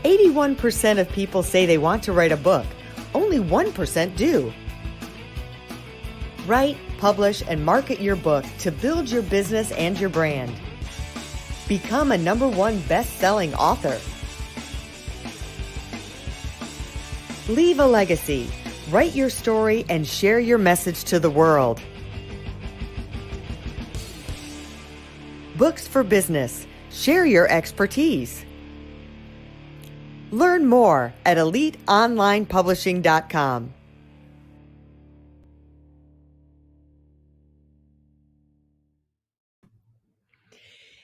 81% of people say they want to write a book. Only 1% do. Write, publish, and market your book to build your business and your brand. Become a #1 best-selling author. Leave a legacy. Write your story and share your message to the world. Books for business. Share your expertise. Learn more at eliteonlinepublishing.com.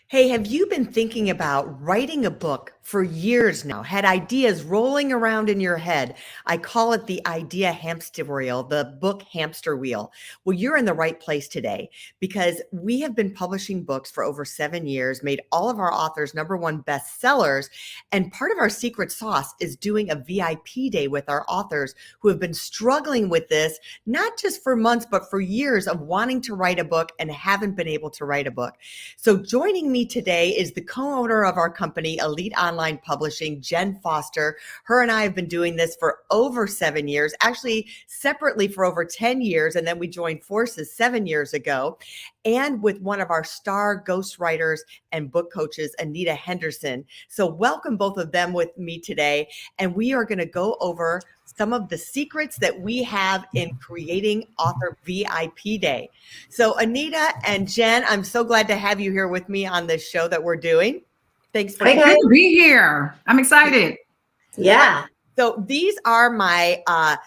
Hey, have you been thinking about writing a book for years now? Had ideas rolling around in your head? I call it the idea hamster wheel, the book hamster wheel. Well, you're in the right place today because we have been publishing books for over 7 years, made all of our authors #1 bestsellers. And part of our secret sauce is doing a VIP day with our authors who have been struggling with this, not just for months, but for years of wanting to write a book and haven't been able to write a book. So joining me today is the co-owner of our company, Elite Online Publishing, Jenn Foster. Her and I have been doing this for over 7 years, actually separately for over 10 years. And then we joined forces 7 years ago. And with one of our star ghostwriters and book coaches, Anita Henderson. So welcome both of them with me today. And we are going to go over some of the secrets that we have in creating Author VIP Day. So Anita and Jenn, I'm so glad to have you here with me on this show that we're doing. Thanks for Good to be here. I'm excited. Yeah. So these are my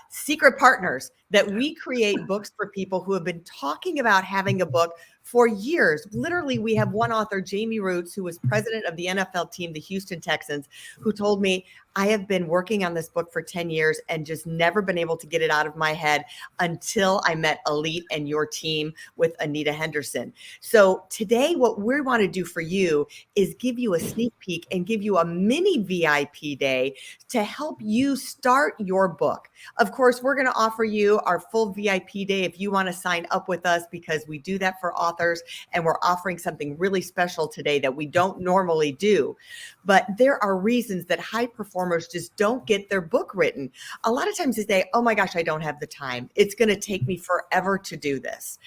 secret partners that we create books for people who have been talking about having a book for years. Literally, we have one author, Jamie Roots, who was president of the NFL team, the Houston Texans, who told me, I have been working on this book for 10 years and just never been able to get it out of my head until I met Elite and your team with Anita Henderson. So today, what we want to do for you is give you a sneak peek and give you a mini VIP day to help you start your book. Of course, we're going to offer you our full VIP day if you want to sign up with us because we do that for authors and we're offering something really special today that we don't normally do. But there are reasons that high performers just don't get their book written. A lot of times they say, oh my gosh, I don't have the time. It's going to take me forever to do this.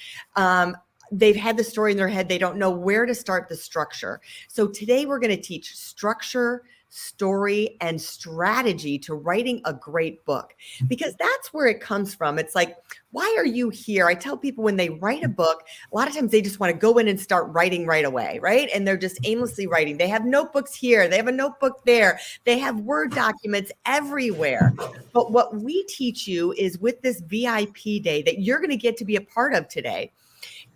They've had the story in their head. They don't know where to start the structure. So today we're going to teach structure, story, and strategy to writing a great book, because that's where it comes from. It's like, why are you here? I tell people when they write a book, a lot of times they just want to go in and start writing right away, right? And they're just aimlessly writing. They have notebooks here. They have a notebook there. They have Word documents everywhere. But what we teach you is with this VIP day that you're going to get to be a part of today,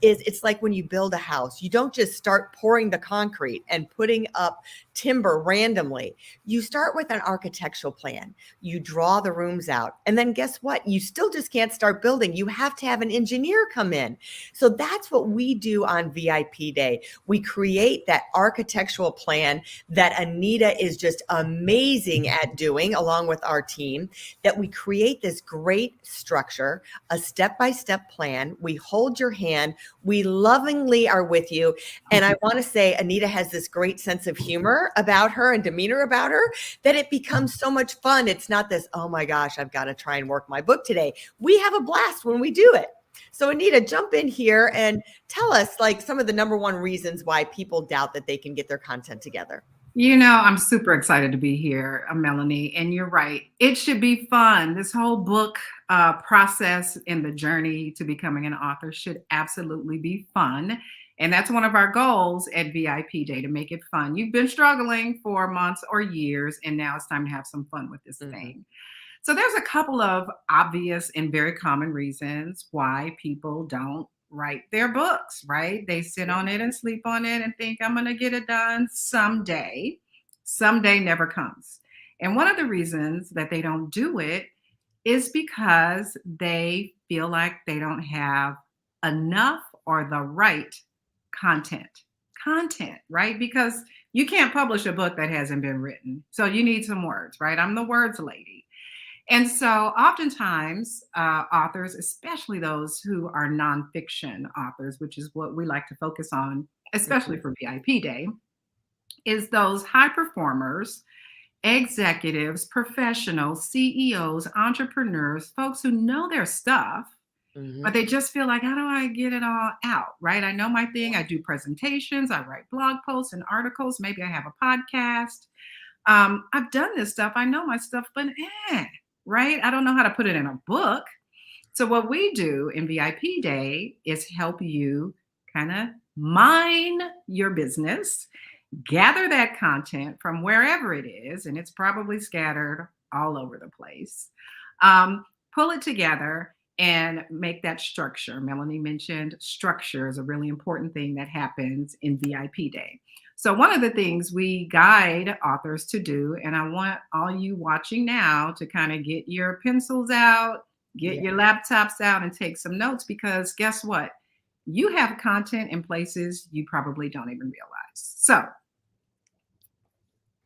is it's like when you build a house, you don't just start pouring the concrete and putting up timber randomly. You start with an architectural plan. You draw the rooms out. And then guess what? You still just can't start building. You have to have an engineer come in. So that's what we do on VIP Day. We create that architectural plan that Anita is just amazing at doing along with our team, that we create this great structure, a step-by-step plan. We hold your hand. We lovingly are with you. And I want to say Anita has this great sense of humor about her and demeanor about her that it becomes so much fun. It's not this, oh my gosh, I've got to try and work my book today. We have a blast when we do it. So Anita, jump in here and tell us like some of the #1 reasons why people doubt that they can get their content together. You know, I'm super excited to be here, Melanie, and you're right. It should be fun. This whole book process and the journey to becoming an author should absolutely be fun. And that's one of our goals at VIP Day, to make it fun. You've been struggling for months or years, and now it's time to have some fun with this thing. So there's a couple of obvious and very common reasons why people don't write their books, right? They sit on it and sleep on it and think, I'm going to get it done someday. Someday never comes. And one of the reasons that they don't do it is because they feel like they don't have enough or the right content, right? Because you can't publish a book that hasn't been written. So you need some words, right? I'm the words lady. And so oftentimes authors, especially those who are nonfiction authors, which is what we like to focus on, especially for VIP Day, is those high performers executives, professionals, CEOs, entrepreneurs, folks who know their stuff, but Mhm. they just feel like, how do I get it all out? Right? I know my thing. I do presentations, I write blog posts and articles. Maybe I have a podcast. I've done this stuff. I know my stuff, but right? I don't know how to put it in a book. So, what we do in VIP Day is help you kind of mine your business, gather that content from wherever it is, and it's probably scattered all over the place. Pull it together and make that structure. Melanie mentioned structure is a really important thing that happens in VIP Day. So, one of the things we guide authors to do, and I want all you watching now to kind of get your pencils out, get Yeah. your laptops out, and take some notes, because guess what? You have content in places you probably don't even realize. So,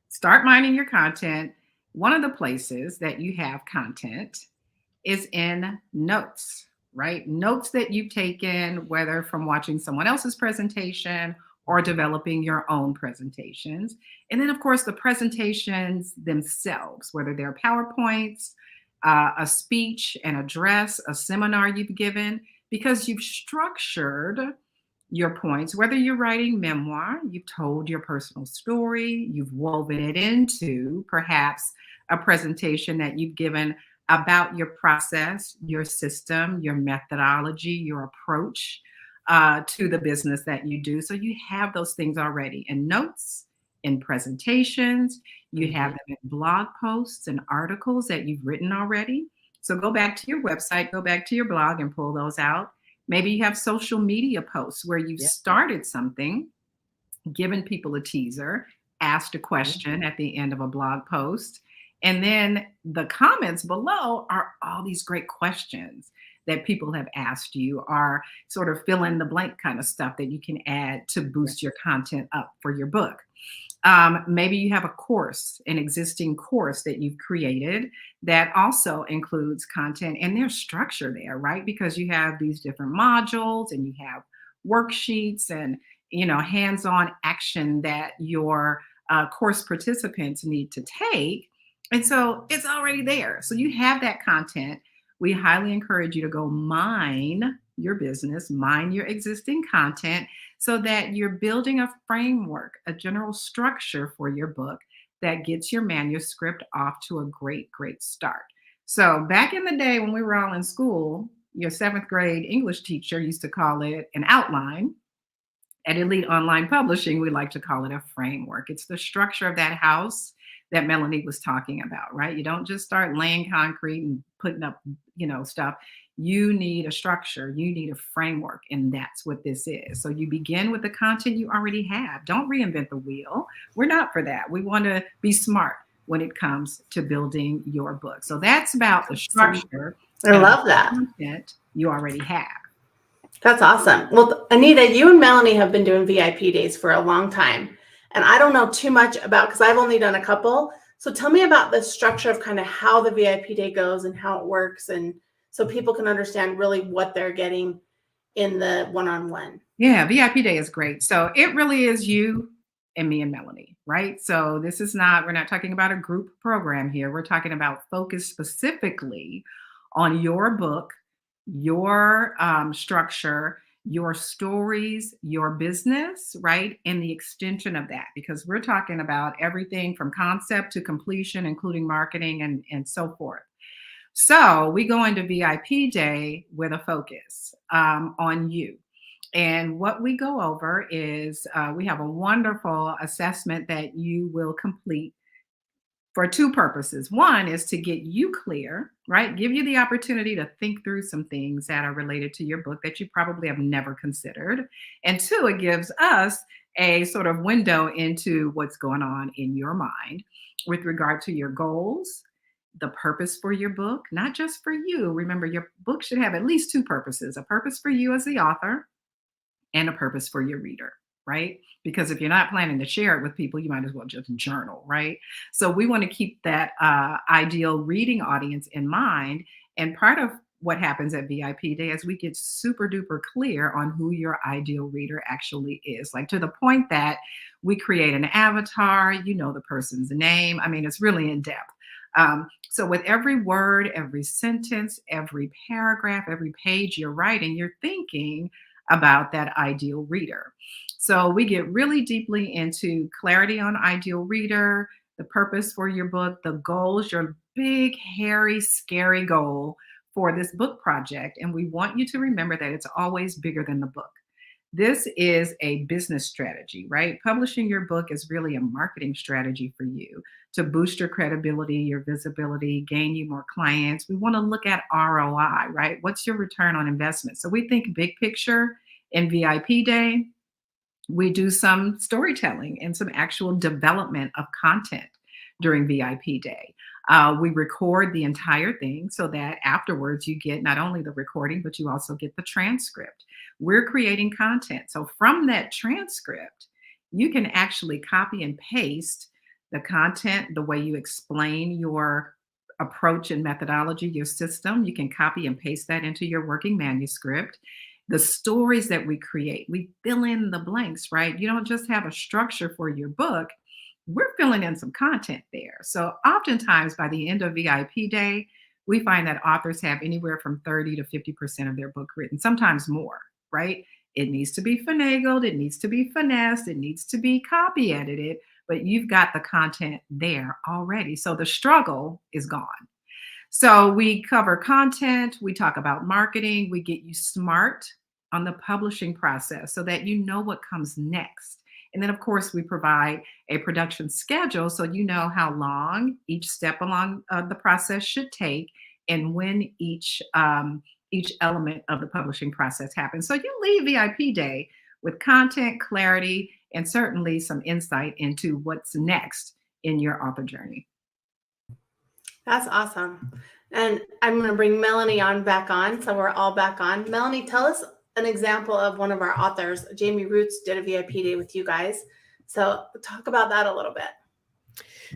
start mining your content. One of the places that you have content is in notes, right? Notes that you've taken, whether from watching someone else's presentation or developing your own presentations. And then, of course, the presentations themselves, whether they're PowerPoints, a speech, an address, a seminar you've given, because you've structured your points, whether you're writing memoir, you've told your personal story, you've woven it into perhaps a presentation that you've given about your process, your system, your methodology, your approach to the business that you do. So you have those things already in notes, in presentations, you have Mhm. them in blog posts and articles that you've written already. So go back to your website, go back to your blog and pull those out. Maybe you have social media posts where you've Yeah. started something, given people a teaser, asked a Mhm. question at the end of a blog post. And then the comments below are all these great questions that people have asked you, are sort of fill in the blank kind of stuff that you can add to Yeah. boost your content up for your book. Maybe you have a course, an existing course that you've created that also includes content, and there's structure there, right? Because you have these different modules and you have worksheets and hands-on action that your course participants need to take, and so it's already there. So you have that content. We highly encourage you to go mine your business, mine your existing content, so that you're building a framework, a general structure for your book that gets your manuscript off to a great, great start. So, back in the day when we were all in school, your seventh grade English teacher used to call it an outline. At Elite Online Publishing, we like to call it a framework. It's the structure of that house that Melanie was talking about, right? You don't just start laying concrete and putting up, stuff. You need a structure, you need a framework, and that's what this is. So you begin with the content you already have. Don't reinvent the wheel. We're not for that. We want to be smart when it comes to building your book. So that's about the Awesome. structure I and about love the that. content you already have. That's awesome. Well, Anita, you and Melanie have been doing VIP days for a long time. And I don't know too much about, because I've only done a couple. So tell me about the structure of kind of how the VIP day goes and how it works, and so people can understand really what they're getting in the one-on-one. Yeah, VIP Day is great. So it really is you and me and Melanie, right? So we're not talking about a group program here. We're talking about focus specifically on your book, your structure, your stories, your business, right? And the extension of that, because we're talking about everything from concept to completion, including marketing and so forth. So we go into VIP Day with a focus on you. And what we go over is we have a wonderful assessment that you will complete for two purposes. One is to get you clear, right? Give you the opportunity to think through some things that are related to your book that you probably have never considered. And two, it gives us a sort of window into what's going on in your mind with regard to your goals, the purpose for your book, not just for you. Remember, your book should have at least two purposes: a purpose for you as the author and a purpose for your reader, right? Because if you're not planning to share it with people, you might as well just journal, right? So we want to keep that ideal reading audience in mind. And part of what happens at VIP Day is we get super duper clear on who your ideal reader actually is, like to the point that we create an avatar, you know the person's name. I mean, it's really in depth. So with every word, every sentence, every paragraph, every page you're writing, you're thinking about that ideal reader. So we get really deeply into clarity on ideal reader, the purpose for your book, the goals, your big, hairy, scary goal for this book project. And we want you to remember that it's always bigger than the book. This is a business strategy, right? Publishing your book is really a marketing strategy for you to boost your credibility, your visibility, gain you more clients. We want to look at ROI, right? What's your return on investment? So we think big picture in VIP Day. We do some storytelling and some actual development of content during VIP Day. We record the entire thing so that afterwards you get not only the recording, but you also get the transcript. We're creating content. So from that transcript, you can actually copy and paste the content, the way you explain your approach and methodology, your system. You can copy and paste that into your working manuscript. The stories that we create, we fill in the blanks, right? You don't just have a structure for your book. We're filling in some content there. So oftentimes by the end of VIP Day, we find that authors have anywhere from 30 to 50% of their book written, sometimes more, right? It needs to be finagled, it needs to be finessed, it needs to be copy edited, but you've got the content there already. So the struggle is gone. So we cover content, we talk about marketing, we get you smart on the publishing process so that you know what comes next. And then, of course, we provide a production schedule so you know how long each step along the process should take and when each element of the publishing process happens. So you leave VIP Day with content, clarity, and certainly some insight into what's next in your author journey. That's awesome. And I'm going to bring Melanie back on. So we're all back on. Melanie, tell us an example of one of our authors. Jamie Roots did a VIP Day with you guys. So talk about that a little bit.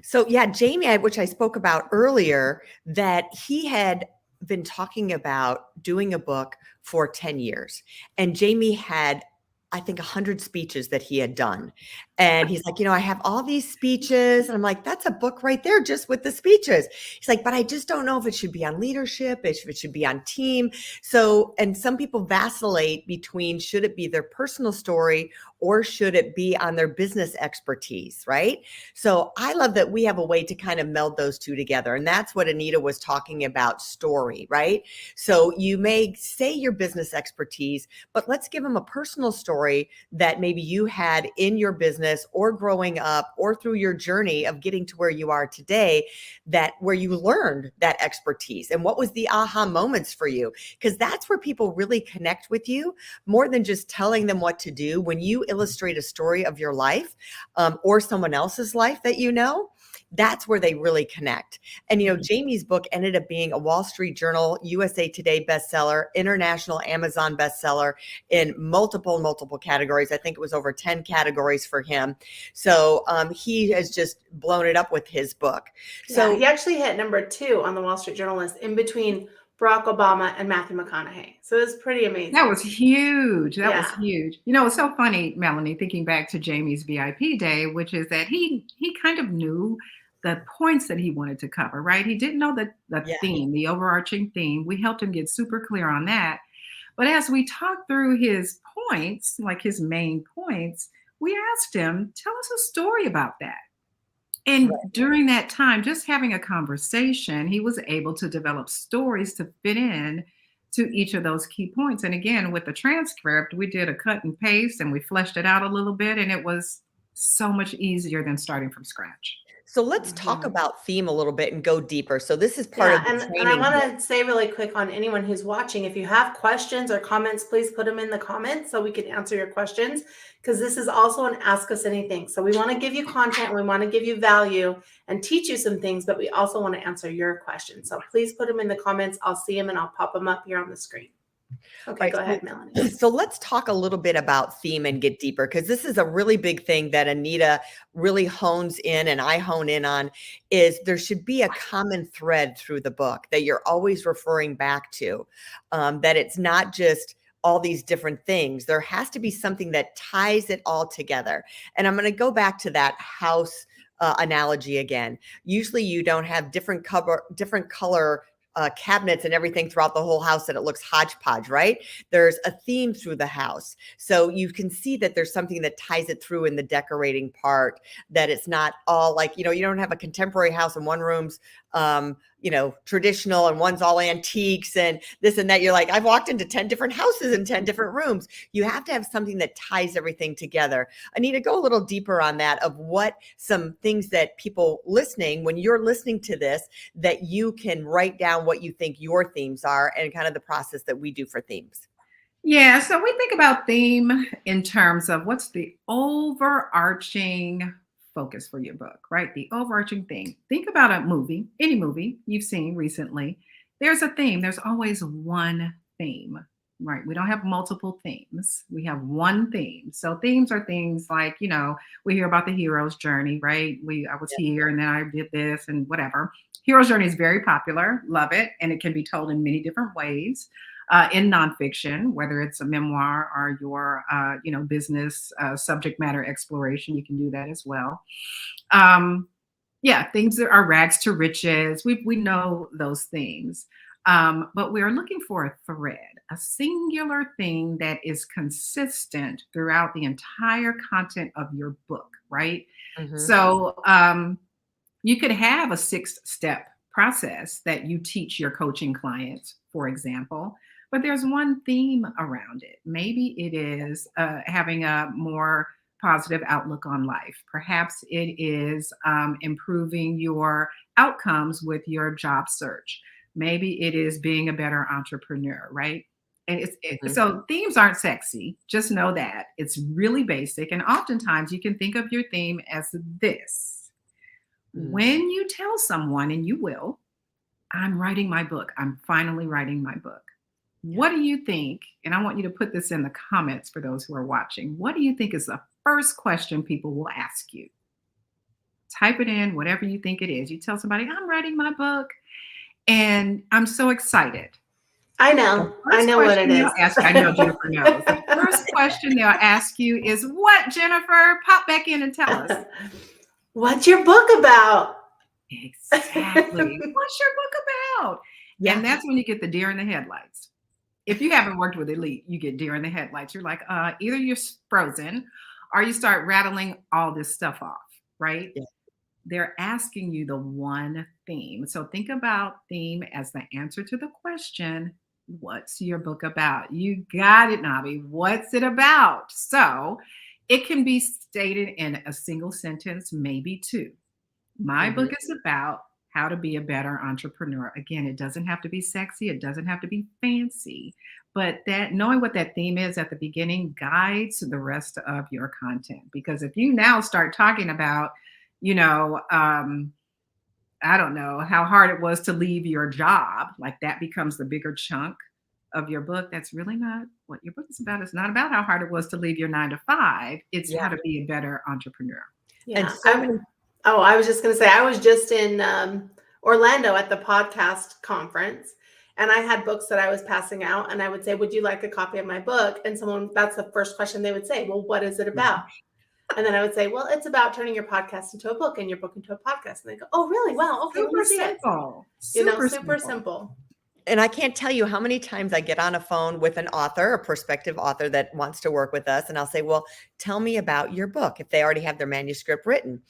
So yeah, Jamie, which I spoke about earlier, that he had been talking about doing a book for 10 years. And Jamie had, I think, 100 speeches that he had done. And he's like, I have all these speeches. And I'm like, that's a book right there, just with the speeches. He's like, but I just don't know if it should be on leadership, if it should be on team. So, and some people vacillate between, should it be their personal story or should it be on their business expertise, right? So I love that we have a way to kind of meld those two together. And that's what Anita was talking about, story, right? So you may say your business expertise, but let's give them a personal story that maybe you had in your business or growing up or through your journey of getting to where you are today, that where you learned that expertise and what was the aha moments for you, because that's where people really connect with you more than just telling them what to do. When you illustrate a story of your life or someone else's life that that's where they really connect. And, Jamie's book ended up being a Wall Street Journal, USA Today bestseller, international Amazon bestseller in multiple categories. I think it was over 10 categories for him. So he has just blown it up with his book. So he actually hit number 2 on the Wall Street Journal list in between Barack Obama and Matthew McConaughey. So it's pretty amazing. That was huge. That was huge. It's so funny, Melanie, thinking back to Jamie's VIP Day, which is that he kind of knew the points that he wanted to cover, right? He didn't know the theme, the overarching theme. We helped him get super clear on that. But as we talked through his points, like his main points, we asked him, tell us a story about that. And during that time, just having a conversation, he was able to develop stories to fit in to each of those key points. And again, with the transcript, we did a cut and paste and we fleshed it out a little bit, and it was so much easier than starting from scratch. So let's talk about theme a little bit and go deeper. So this is part of the training. And I want to say really quick on anyone who's watching, if you have questions or comments, please put them in the comments so we can answer your questions, because this is also an Ask Us Anything. So we want to give you content, we want to give you value and teach you some things, but we also want to answer your questions. So please put them in the comments. I'll see them and I'll pop them up here on the screen. Okay, Right. go ahead, Melanie. So let's talk a little bit about theme and get deeper, because this is a really big thing that Anita really hones in and I hone in on, is there should be a common thread through the book that you're always referring back to, that it's not just all these different things. There has to be something that ties it all together. And I'm going to go back to that house analogy again. Usually you don't have different color cabinets and everything throughout the whole house that it looks hodgepodge, right? There's a theme through the house. So you can see that there's something that ties it through in the decorating part, that it's not all like, you don't have a contemporary house and one room's, traditional and one's all antiques and this and that. You're like, I've walked into 10 different houses in 10 different rooms. You have to have something that ties everything together. Anita, go a little deeper on that, of what some things that people listening, when you're listening to this, that you can write down what you think your themes are and kind of the process that we do for themes. Yeah, so we think about theme in terms of what's the overarching focus for your book, right? The overarching thing. Think about a movie, any movie you've seen recently. There's a theme. There's always one theme, right? We don't have multiple themes. We have one theme. So themes are things like, we hear about the hero's journey, right? I was here and then I did this and whatever. Hero's journey is very popular. Love it. And it can be told in many different ways. In nonfiction, whether it's a memoir or your, business subject matter exploration, you can do that as well. Things that are rags to riches. We know those things, but we are looking for a thread, a singular thing that is consistent throughout the entire content of your book, right? Mm-hmm. So you could have a 6-step process that you teach your coaching clients, for example. But there's one theme around it. Maybe it is having a more positive outlook on life. Perhaps it is improving your outcomes with your job search. Maybe it is being a better entrepreneur, right? And so themes aren't sexy. Just know that. It's really basic. And oftentimes you can think of your theme as this. When you tell someone, and you will, I'm writing my book. I'm finally writing my book. What do you think? And I want you to put this in the comments for those who are watching. What do you think is the first question people will ask you? Type it in, whatever you think it is. You tell somebody, I'm writing my book and I'm so excited. I know. I know what it is. I know Jennifer knows. The first question they'll ask you is, what, Jennifer? Pop back in and tell us. What's your book about? Exactly. What's your book about? Yeah. And that's when you get the deer in the headlights. If you haven't worked with Elite, you get deer in the headlights. You're like, either you're frozen or you start rattling all this stuff off, right? Yeah. They're asking you the one theme. So think about theme as the answer to the question, what's your book about? You got it, Nabi. What's it about? So it can be stated in a single sentence, maybe two. My book is about how to be a better entrepreneur. Again, it doesn't have to be sexy. It doesn't have to be fancy, but that knowing what that theme is at the beginning guides the rest of your content. Because if you now start talking about, I don't know, how hard it was to leave your job, like that becomes the bigger chunk of your book. That's really not what your book is about. It's not about how hard it was to leave your 9-to-5. It's how to be a better entrepreneur. Yeah. I was just going to say, I was just in Orlando at the podcast conference, and I had books that I was passing out, and I would say, would you like a copy of my book? And that's the first question they would say, well, what is it about? And then I would say, well, it's about turning your podcast into a book and your book into a podcast. And they go, oh, really? Wow. Okay. Super simple. Super simple. And I can't tell you how many times I get on a phone with an author, a prospective author that wants to work with us. And I'll say, well, tell me about your book, if they already have their manuscript written.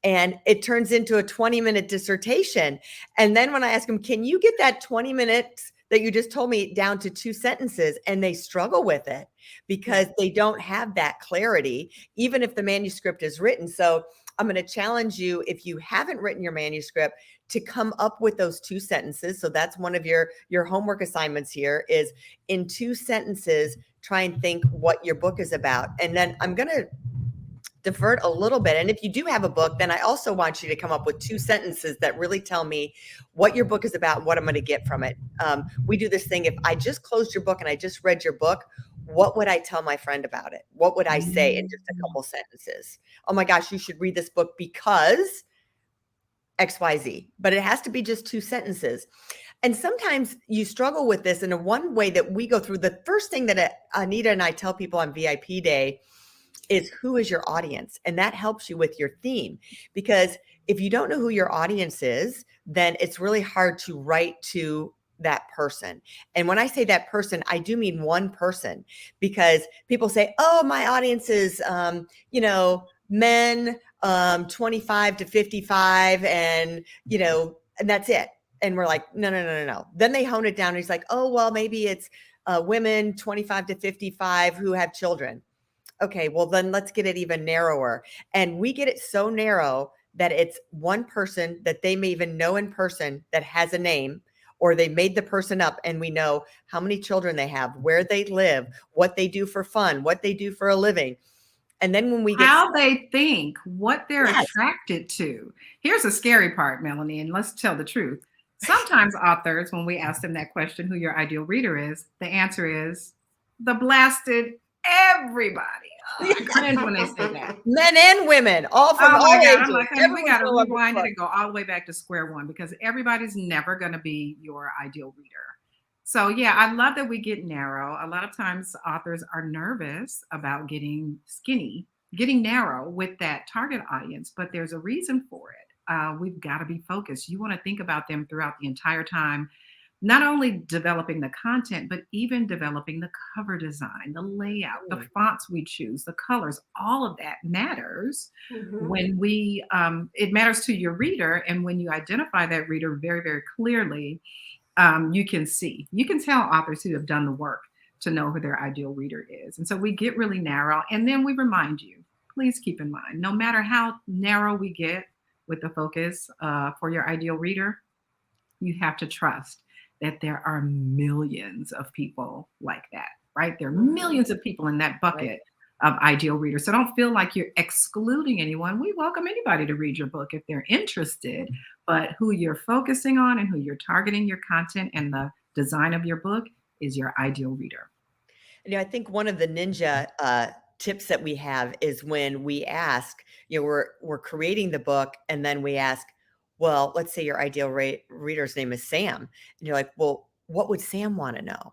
And it turns into a 20-minute dissertation. And then when I ask them, can you get that 20 minutes that you just told me down to 2 sentences? And they struggle with it because they don't have that clarity, even if the manuscript is written. So I'm going to challenge you, if you haven't written your manuscript, to come up with those 2 sentences. So that's one of your homework assignments here, is in 2 sentences, try and think what your book is about. And then I'm going to divert a little bit. And if you do have a book, then I also want you to come up with 2 sentences that really tell me what your book is about and what I'm going to get from it. We do this thing. If I just closed your book and I just read your book, what would I tell my friend about it? What would I say in just a couple sentences? Oh my gosh, you should read this book because XYZ, but it has to be just 2 sentences. And sometimes you struggle with this. And one way that we go through, the first thing that Anita and I tell people on VIP day is, who is your audience? And that helps you with your theme, because if you don't know who your audience is, then it's really hard to write to that person. And when I say that person, I do mean one person, because people say, oh, my audience is, men, 25 to 55, and, and that's it. And we're like, no. Then they hone it down. And he's like, oh, well, maybe it's women 25 to 55 who have children. Okay, well, then let's get it even narrower. And we get it so narrow that it's one person that they may even know in person that has a name, or they made the person up, and we know how many children they have, where they live, what they do for fun, what they do for a living. And then when we get how they think, what they're attracted to. Here's the scary part, Melanie, and let's tell the truth. Sometimes authors, when we ask them that question, who your ideal reader is, the answer is the blasted everybody. Cringe when they say that. Men and women, all from all ages. I'm like, we got to rewind it and go all the way back to square one, because everybody's never going to be your ideal reader. So yeah, I love that we get narrow. A lot of times authors are nervous about getting narrow with that target audience, but there's a reason for it. We've got to be focused. You want to think about them throughout the entire time, not only developing the content, but even developing the cover design, the layout, the fonts we choose, the colors, all of that matters when it matters to your reader. And when you identify that reader very, very clearly, you can tell authors who have done the work to know who their ideal reader is. And so we get really narrow, and then we remind you, please keep in mind, no matter how narrow we get with the focus for your ideal reader, you have to trust that there are millions of people like that, right? There are millions of people in that bucket of ideal readers. So don't feel like you're excluding anyone. We welcome anybody to read your book if they're interested, but who you're focusing on and who you're targeting your content and the design of your book is your ideal reader. I think one of the ninja tips that we have is when we ask, we're creating the book, and then we ask, well, let's say your ideal reader's name is Sam. And you're like, well, what would Sam want to know?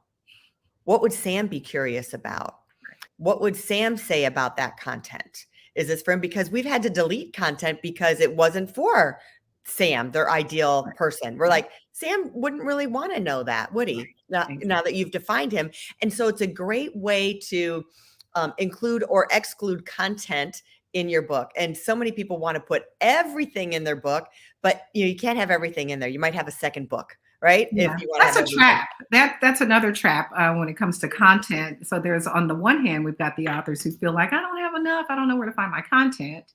What would Sam be curious about? What would Sam say about that content? Is this for him? Because we've had to delete content because it wasn't for Sam, their ideal person. We're like, Sam wouldn't really want to know that, would he? Now that you've defined him. And so it's a great way to include or exclude content in your book. And so many people want to put everything in their book, but you can't have everything in there. You might have a second book, right? Yeah. If you want that's a trap. That's another trap when it comes to content. So there's, on the one hand, we've got the authors who feel like, I don't have enough. I don't know where to find my content.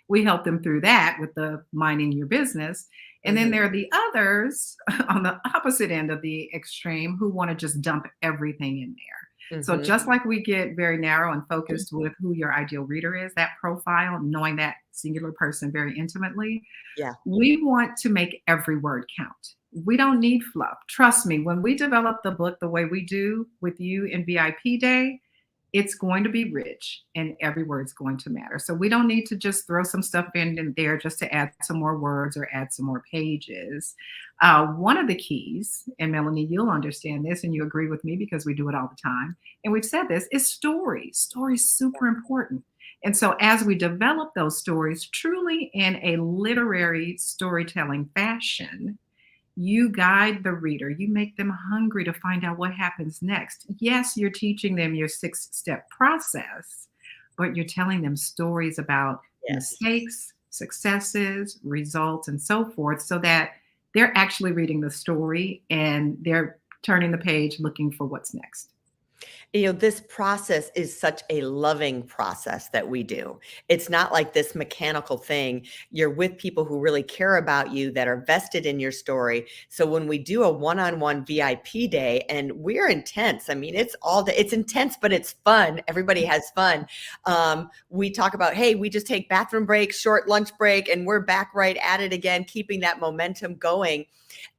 We help them through that with the minding your business. And then there are the others on the opposite end of the extreme who want to just dump everything in there. So just like we get very narrow and focused with who your ideal reader is, that profile, knowing that singular person very intimately, we want to make every word count. We don't need fluff. Trust me, when we develop the book the way we do with you in VIP Day, it's going to be rich and every word's going to matter. So we don't need to just throw some stuff in there just to add some more words or add some more pages. One of the keys, and Melanie, you'll understand this and you agree with me because we do it all the time, and we've said this, is stories. Stories super important. And so as we develop those stories truly in a literary storytelling fashion, you guide the reader. You make them hungry to find out what happens next. Yes, you're teaching them your 6-step process, but you're telling them stories about mistakes, successes, results, and so forth, so that they're actually reading the story and they're turning the page looking for what's next. This process is such a loving process that we do. It's not like this mechanical thing. You're with people who really care about you, that are vested in your story. So when we do a one-on-one VIP day, and we're intense, I mean, it's all day, it's intense, but it's fun. Everybody has fun. We talk about, hey, we just take bathroom breaks, short lunch break, and we're back right at it again, keeping that momentum going.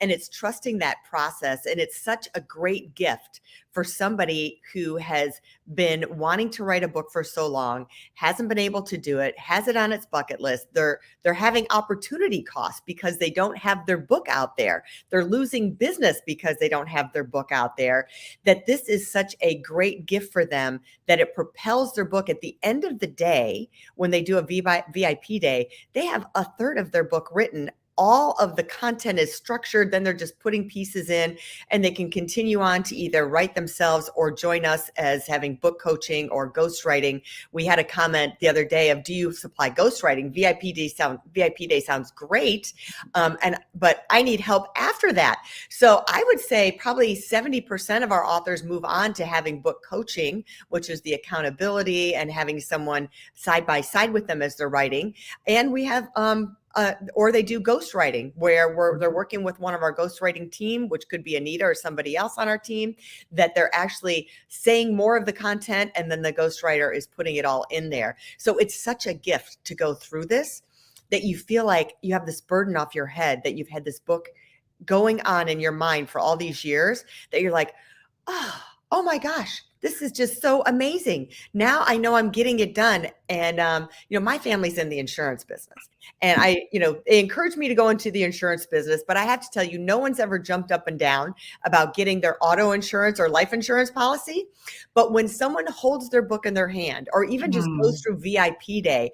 And it's trusting that process. And it's such a great gift for somebody who has been wanting to write a book for so long, hasn't been able to do it, has it on its bucket list. They're having opportunity costs because they don't have their book out there. They're losing business because they don't have their book out there. That this is such a great gift for them, that it propels their book. At the end of the day, when they do a VIP day, they have a third of their book written. All of the content is structured. Then they're just putting pieces in, and they can continue on to either write themselves or join us as having book coaching or ghostwriting. We had a comment the other day of, do you supply ghostwriting? VIP day sounds great. But I need help after that. So I would say probably 70% of our authors move on to having book coaching, which is the accountability and having someone side by side with them as they're writing. And we have, or they do ghostwriting, where they're working with one of our ghostwriting team, which could be Anita or somebody else on our team, that they're actually saying more of the content, and then the ghostwriter is putting it all in there. So it's such a gift to go through this, that you feel like you have this burden off your head, that you've had this book going on in your mind for all these years, that you're like, oh my gosh, this is just so amazing. Now I know I'm getting it done. And, my family's in the insurance business, and they encouraged me to go into the insurance business, but I have to tell you, no one's ever jumped up and down about getting their auto insurance or life insurance policy. But when someone holds their book in their hand, or even just goes through VIP day,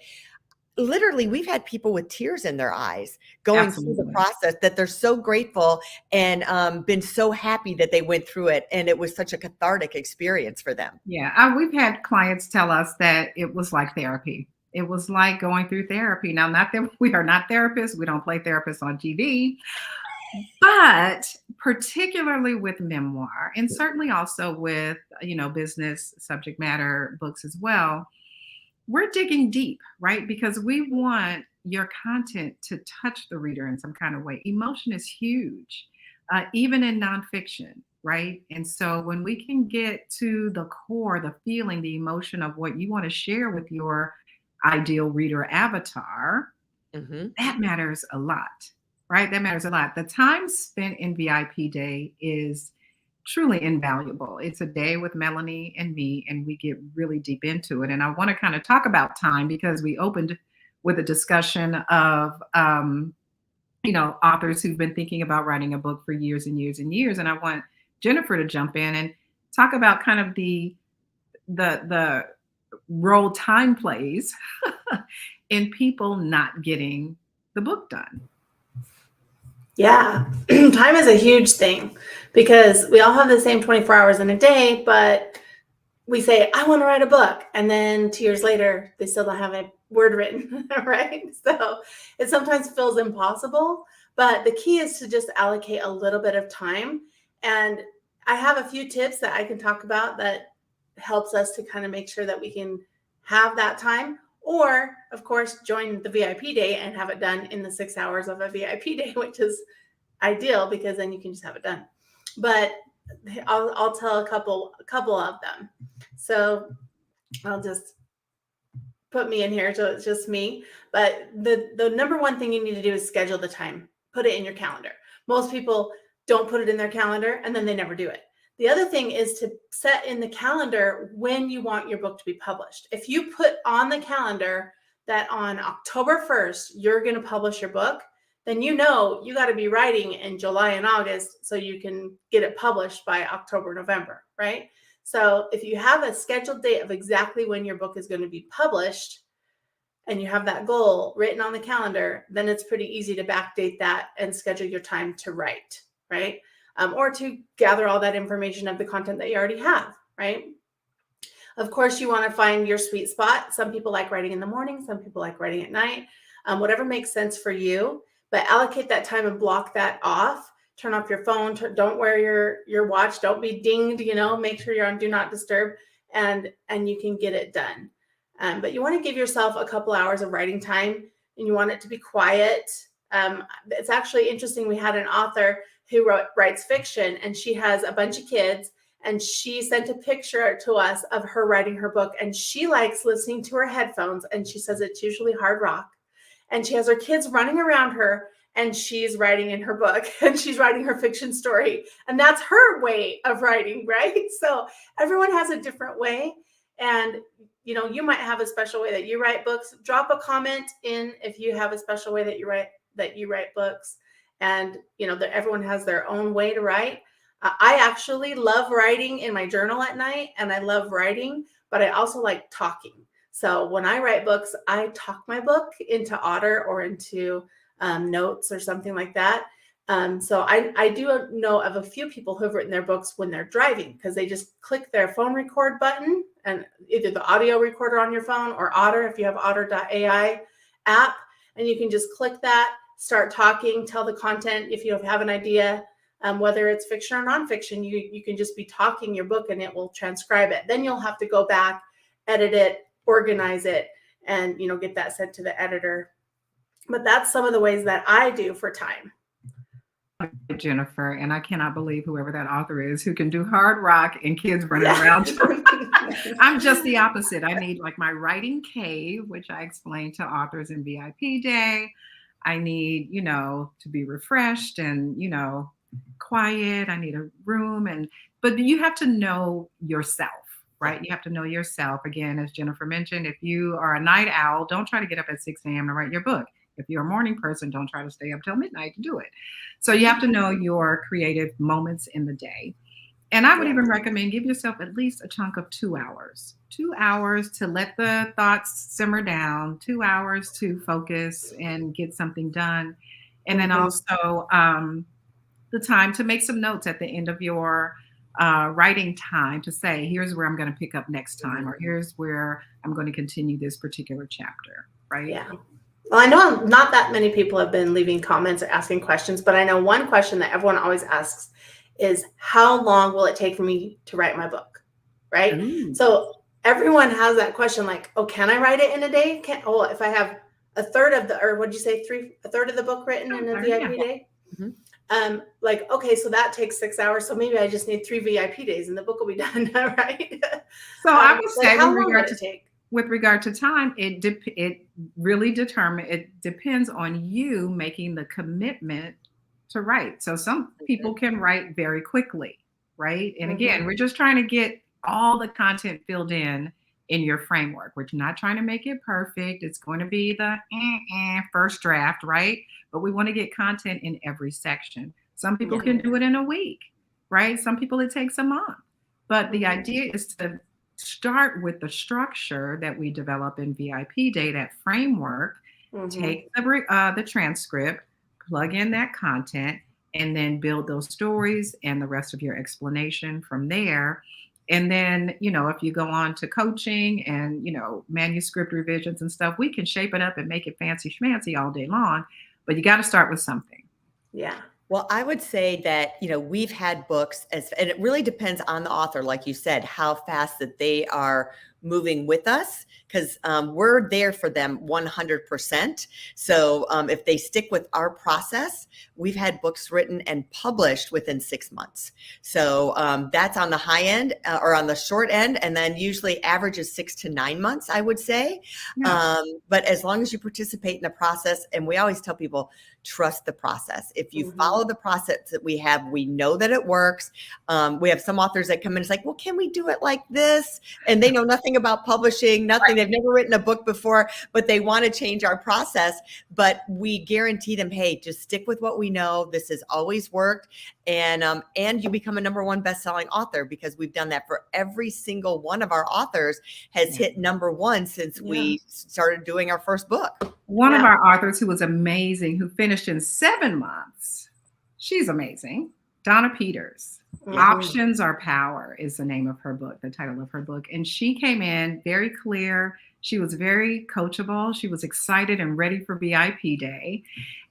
literally, we've had people with tears in their eyes going through the process, that they're so grateful and been so happy that they went through it. And it was such a cathartic experience for them. Yeah, we've had clients tell us that it was like therapy. It was like going through therapy. Now, not that we are not therapists. We don't play therapists on TV. But particularly with memoir, and certainly also with, business subject matter books as well, we're digging deep, right? Because we want your content to touch the reader in some kind of way. Emotion is huge, even in nonfiction, right? And so when we can get to the core, the feeling, the emotion of what you want to share with your ideal reader avatar, that matters a lot, right? That matters a lot. The time spent in VIP day is truly invaluable. It's a day with Melanie and me, and we get really deep into it. And I want to kind of talk about time, because we opened with a discussion of, authors who've been thinking about writing a book for years and years and years. And I want Jennifer to jump in and talk about kind of the role time plays in people not getting the book done. Yeah, time is a huge thing, because we all have the same 24 hours in a day, but we say, I want to write a book. And then 2 years later, they still don't have a word written, right? So it sometimes feels impossible, but the key is to just allocate a little bit of time. And I have a few tips that I can talk about that helps us to kind of make sure that we can have that time. Or, of course, join the VIP day and have it done in the 6 hours of a VIP day, which is ideal, because then you can just have it done. But I'll tell a couple of them. So I'll just put me in here, so it's just me. But the number one thing you need to do is schedule the time. Put it in your calendar. Most people don't put it in their calendar, and then they never do it. The other thing is to set in the calendar when you want your book to be published. If you put on the calendar that on October 1st, you're going to publish your book, then you got to be writing in July and August so you can get it published by October, November, right? So if you have a scheduled date of exactly when your book is going to be published, and you have that goal written on the calendar, then it's pretty easy to backdate that and schedule your time to write, right? Or to gather all that information of the content that you already have, right? Of course, you want to find your sweet spot. Some people like writing in the morning. Some people like writing at night. Whatever makes sense for you, but allocate that time and block that off turn off your phone, don't wear your watch, don't be dinged, make sure you're on do not disturb, and you can get it done. But you want to give yourself a couple hours of writing time, and you want it to be quiet. It's actually interesting. We had an author who writes fiction, and she has a bunch of kids, and she sent a picture to us of her writing her book, and she likes listening to her headphones, and she says it's usually hard rock, and she has her kids running around her, and she's writing in her book, and she's writing her fiction story, and that's her way of writing, right? So everyone has a different way, and you might have a special way that you write books. Drop a comment in if you have a special way that you write books, and that everyone has their own way to write. I actually love writing in my journal at night, and I love writing, but I also like talking. So when I write books, I talk my book into Otter or into notes or something like that. So I do know of a few people who've written their books when they're driving, because they just click their phone record button, and either the audio recorder on your phone or Otter, if you have otter.ai app, and you can just click that, start talking, tell the content. If you have an idea, whether it's fiction or nonfiction, you can just be talking your book and it will transcribe it. Then you'll have to go back, edit it, organize it, and get that sent to the editor. But that's some of the ways that I do for time. Jennifer, and I cannot believe whoever that author is who can do hard rock and kids running around. I'm just the opposite. I need like my writing cave, which I explain to authors in VIP Day. I need, to be refreshed and, quiet. I need a room, but you have to know yourself, right? You have to know yourself. Again, as Jennifer mentioned, if you are a night owl, don't try to get up at 6 a.m. to write your book. If you're a morning person, don't try to stay up till midnight to do it. So you have to know your creative moments in the day. And I would even recommend give yourself at least a chunk of 2 hours. 2 hours to let the thoughts simmer down, 2 hours to focus and get something done. And then also the time to make some notes at the end of your writing time to say, here's where I'm going to pick up next time, or here's where I'm going to continue this particular chapter, right? Yeah. Well, I know not that many people have been leaving comments or asking questions, but I know one question that everyone always asks is, how long will it take for me to write my book, right? So everyone has that question, like, oh, can I write it in a day? If I have a third of a third of the book written in a VIP day? Okay, so that takes 6 hours. So maybe I just need 3 VIP days and the book will be done, right? So I would say how long would it take? With regard to time, it really depends on you making the commitment to write. So some people can write very quickly, right? And again, we're just trying to get all the content filled in your framework. We're not trying to make it perfect. It's going to be the first draft, right? But we want to get content in every section. Some people can do it in a week, right? Some people it takes a month. But the idea is to start with the structure that we develop in VIP Day, that framework, take the transcript, plug in that content, and then build those stories and the rest of your explanation from there. And then, if you go on to coaching and, manuscript revisions and stuff, we can shape it up and make it fancy schmancy all day long, but you got to start with something. Yeah. Well, I would say that, we've had books and it really depends on the author, like you said, how fast that they are moving with us, because we're there for them 100%. So if they stick with our process, we've had books written and published within 6 months. So that's on the high end or on the short end. And then usually average is 6 to 9 months, I would say. Yeah. But as long as you participate in the process, and we always tell people, trust the process. If you follow the process that we have, we know that it works. We have some authors that come in, it's like, well, can we do it like this? And they know nothing about publishing, nothing. They've never written a book before, but they want to change our process. But we guarantee them, hey, just stick with what we know. This has always worked. And you become a #1 best-selling author, because we've done that for every single one of our authors has hit #1 since we started doing our first book. One of our authors who was amazing, who finished in 7 months, she's amazing, Donna Peters. Mhm. Options Are Power is the name of her book, the title of her book. And she came in very clear. She was very coachable. She was excited and ready for VIP day.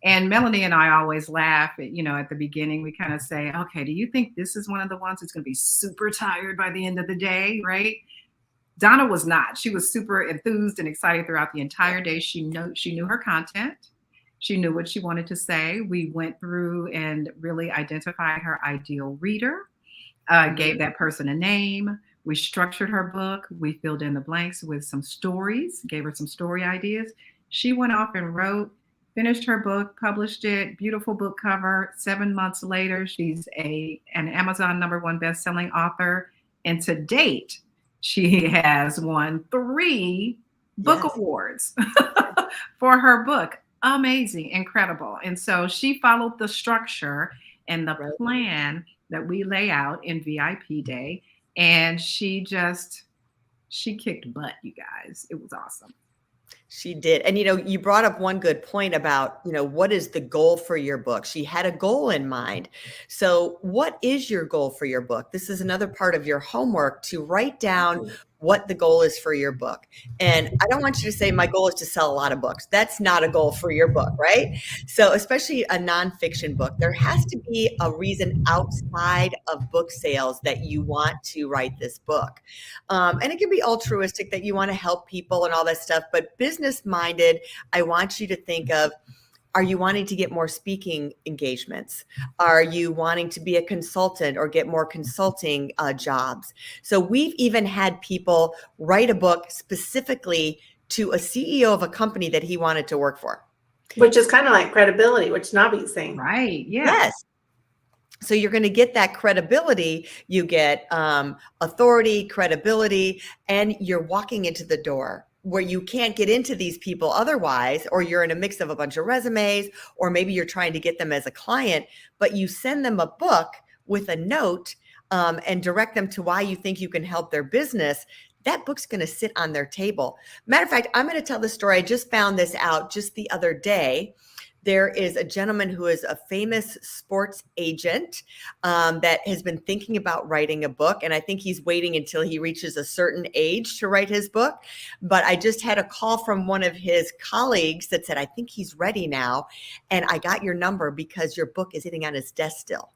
And Melanie and I always laugh at, at the beginning, we kind of say, okay, do you think this is one of the ones that's going to be super tired by the end of the day, right? Donna was not. She was super enthused and excited throughout the entire day. She knew her content. She knew what she wanted to say. We went through and really identified her ideal reader, gave that person a name. We structured her book. We filled in the blanks with some stories, gave her some story ideas. She went off and wrote, finished her book, published it, beautiful book cover. 7 months later, she's an Amazon #1 best-selling author. And to date, she has won 3 book awards for her book. Amazing, incredible. And so she followed the structure and the plan that we lay out in VIP Day. And she kicked butt, you guys. It was awesome. She did. And, you brought up one good point about, what is the goal for your book? She had a goal in mind. So what is your goal for your book? This is another part of your homework, to write down what the goal is for your book. And I don't want you to say my goal is to sell a lot of books. That's not a goal for your book, right? So especially a nonfiction book, there has to be a reason outside of book sales that you want to write this book. And it can be altruistic, that you want to help people and all that stuff, but business minded, I want you to think of, are you wanting to get more speaking engagements? Are you wanting to be a consultant or get more consulting jobs? So we've even had people write a book specifically to a CEO of a company that he wanted to work for. Which is kind of like credibility, which Navi's saying. Right, yeah. Yes. So you're going to get that credibility. You get authority, credibility, and you're walking into the door where you can't get into these people otherwise, or you're in a mix of a bunch of resumes, or maybe you're trying to get them as a client, but you send them a book with a note and direct them to why you think you can help their business. That book's going to sit on their table. Matter of fact, I'm going to tell the story. I just found this out just the other day. There is a gentleman who is a famous sports agent that has been thinking about writing a book. And I think he's waiting until he reaches a certain age to write his book. But I just had a call from one of his colleagues that said, I think he's ready now. And I got your number because your book is sitting on his desk still.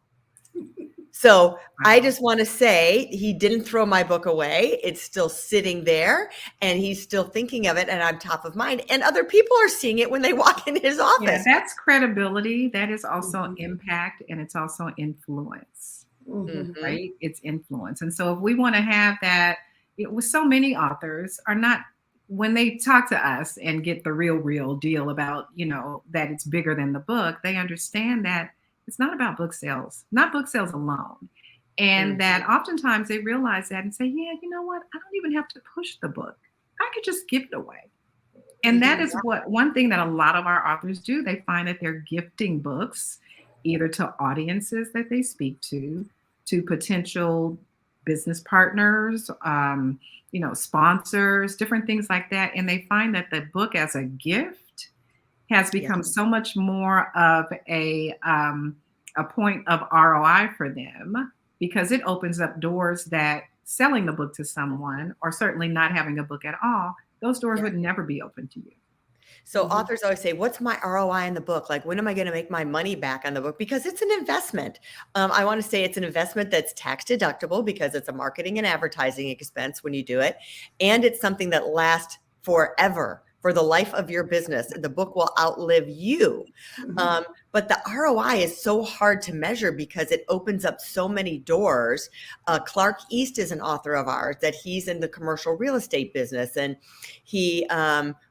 So I just want to say he didn't throw my book away. It's still sitting there and he's still thinking of it, and I'm top of mind. And other people are seeing it when they walk in his office. Yeah, that's credibility. That is also impact, and it's also influence, right? It's influence. And so if we want to have that, with so many authors are not, when they talk to us and get the real deal about, that it's bigger than the book, they understand that it's not about book sales, not book sales alone. And that oftentimes they realize that and say, yeah, you know what? I don't even have to push the book. I could just give it away. And that is one thing that a lot of our authors do. They find that they're gifting books either to audiences that they speak to potential business partners, sponsors, different things like that. And they find that the book as a gift has become so much more of a point of ROI for them, because it opens up doors that selling the book to someone, or certainly not having a book at all, those doors would never be open to you. So authors always say, what's my ROI in the book? Like, when am I going to make my money back on the book? Because it's an investment. I want to say it's an investment that's tax deductible, because it's a marketing and advertising expense when you do it. And it's something that lasts forever, for the life of your business. The book will outlive you. But the ROI is so hard to measure because it opens up so many doors. Clark East is an author of ours that he's in the commercial real estate business. And he,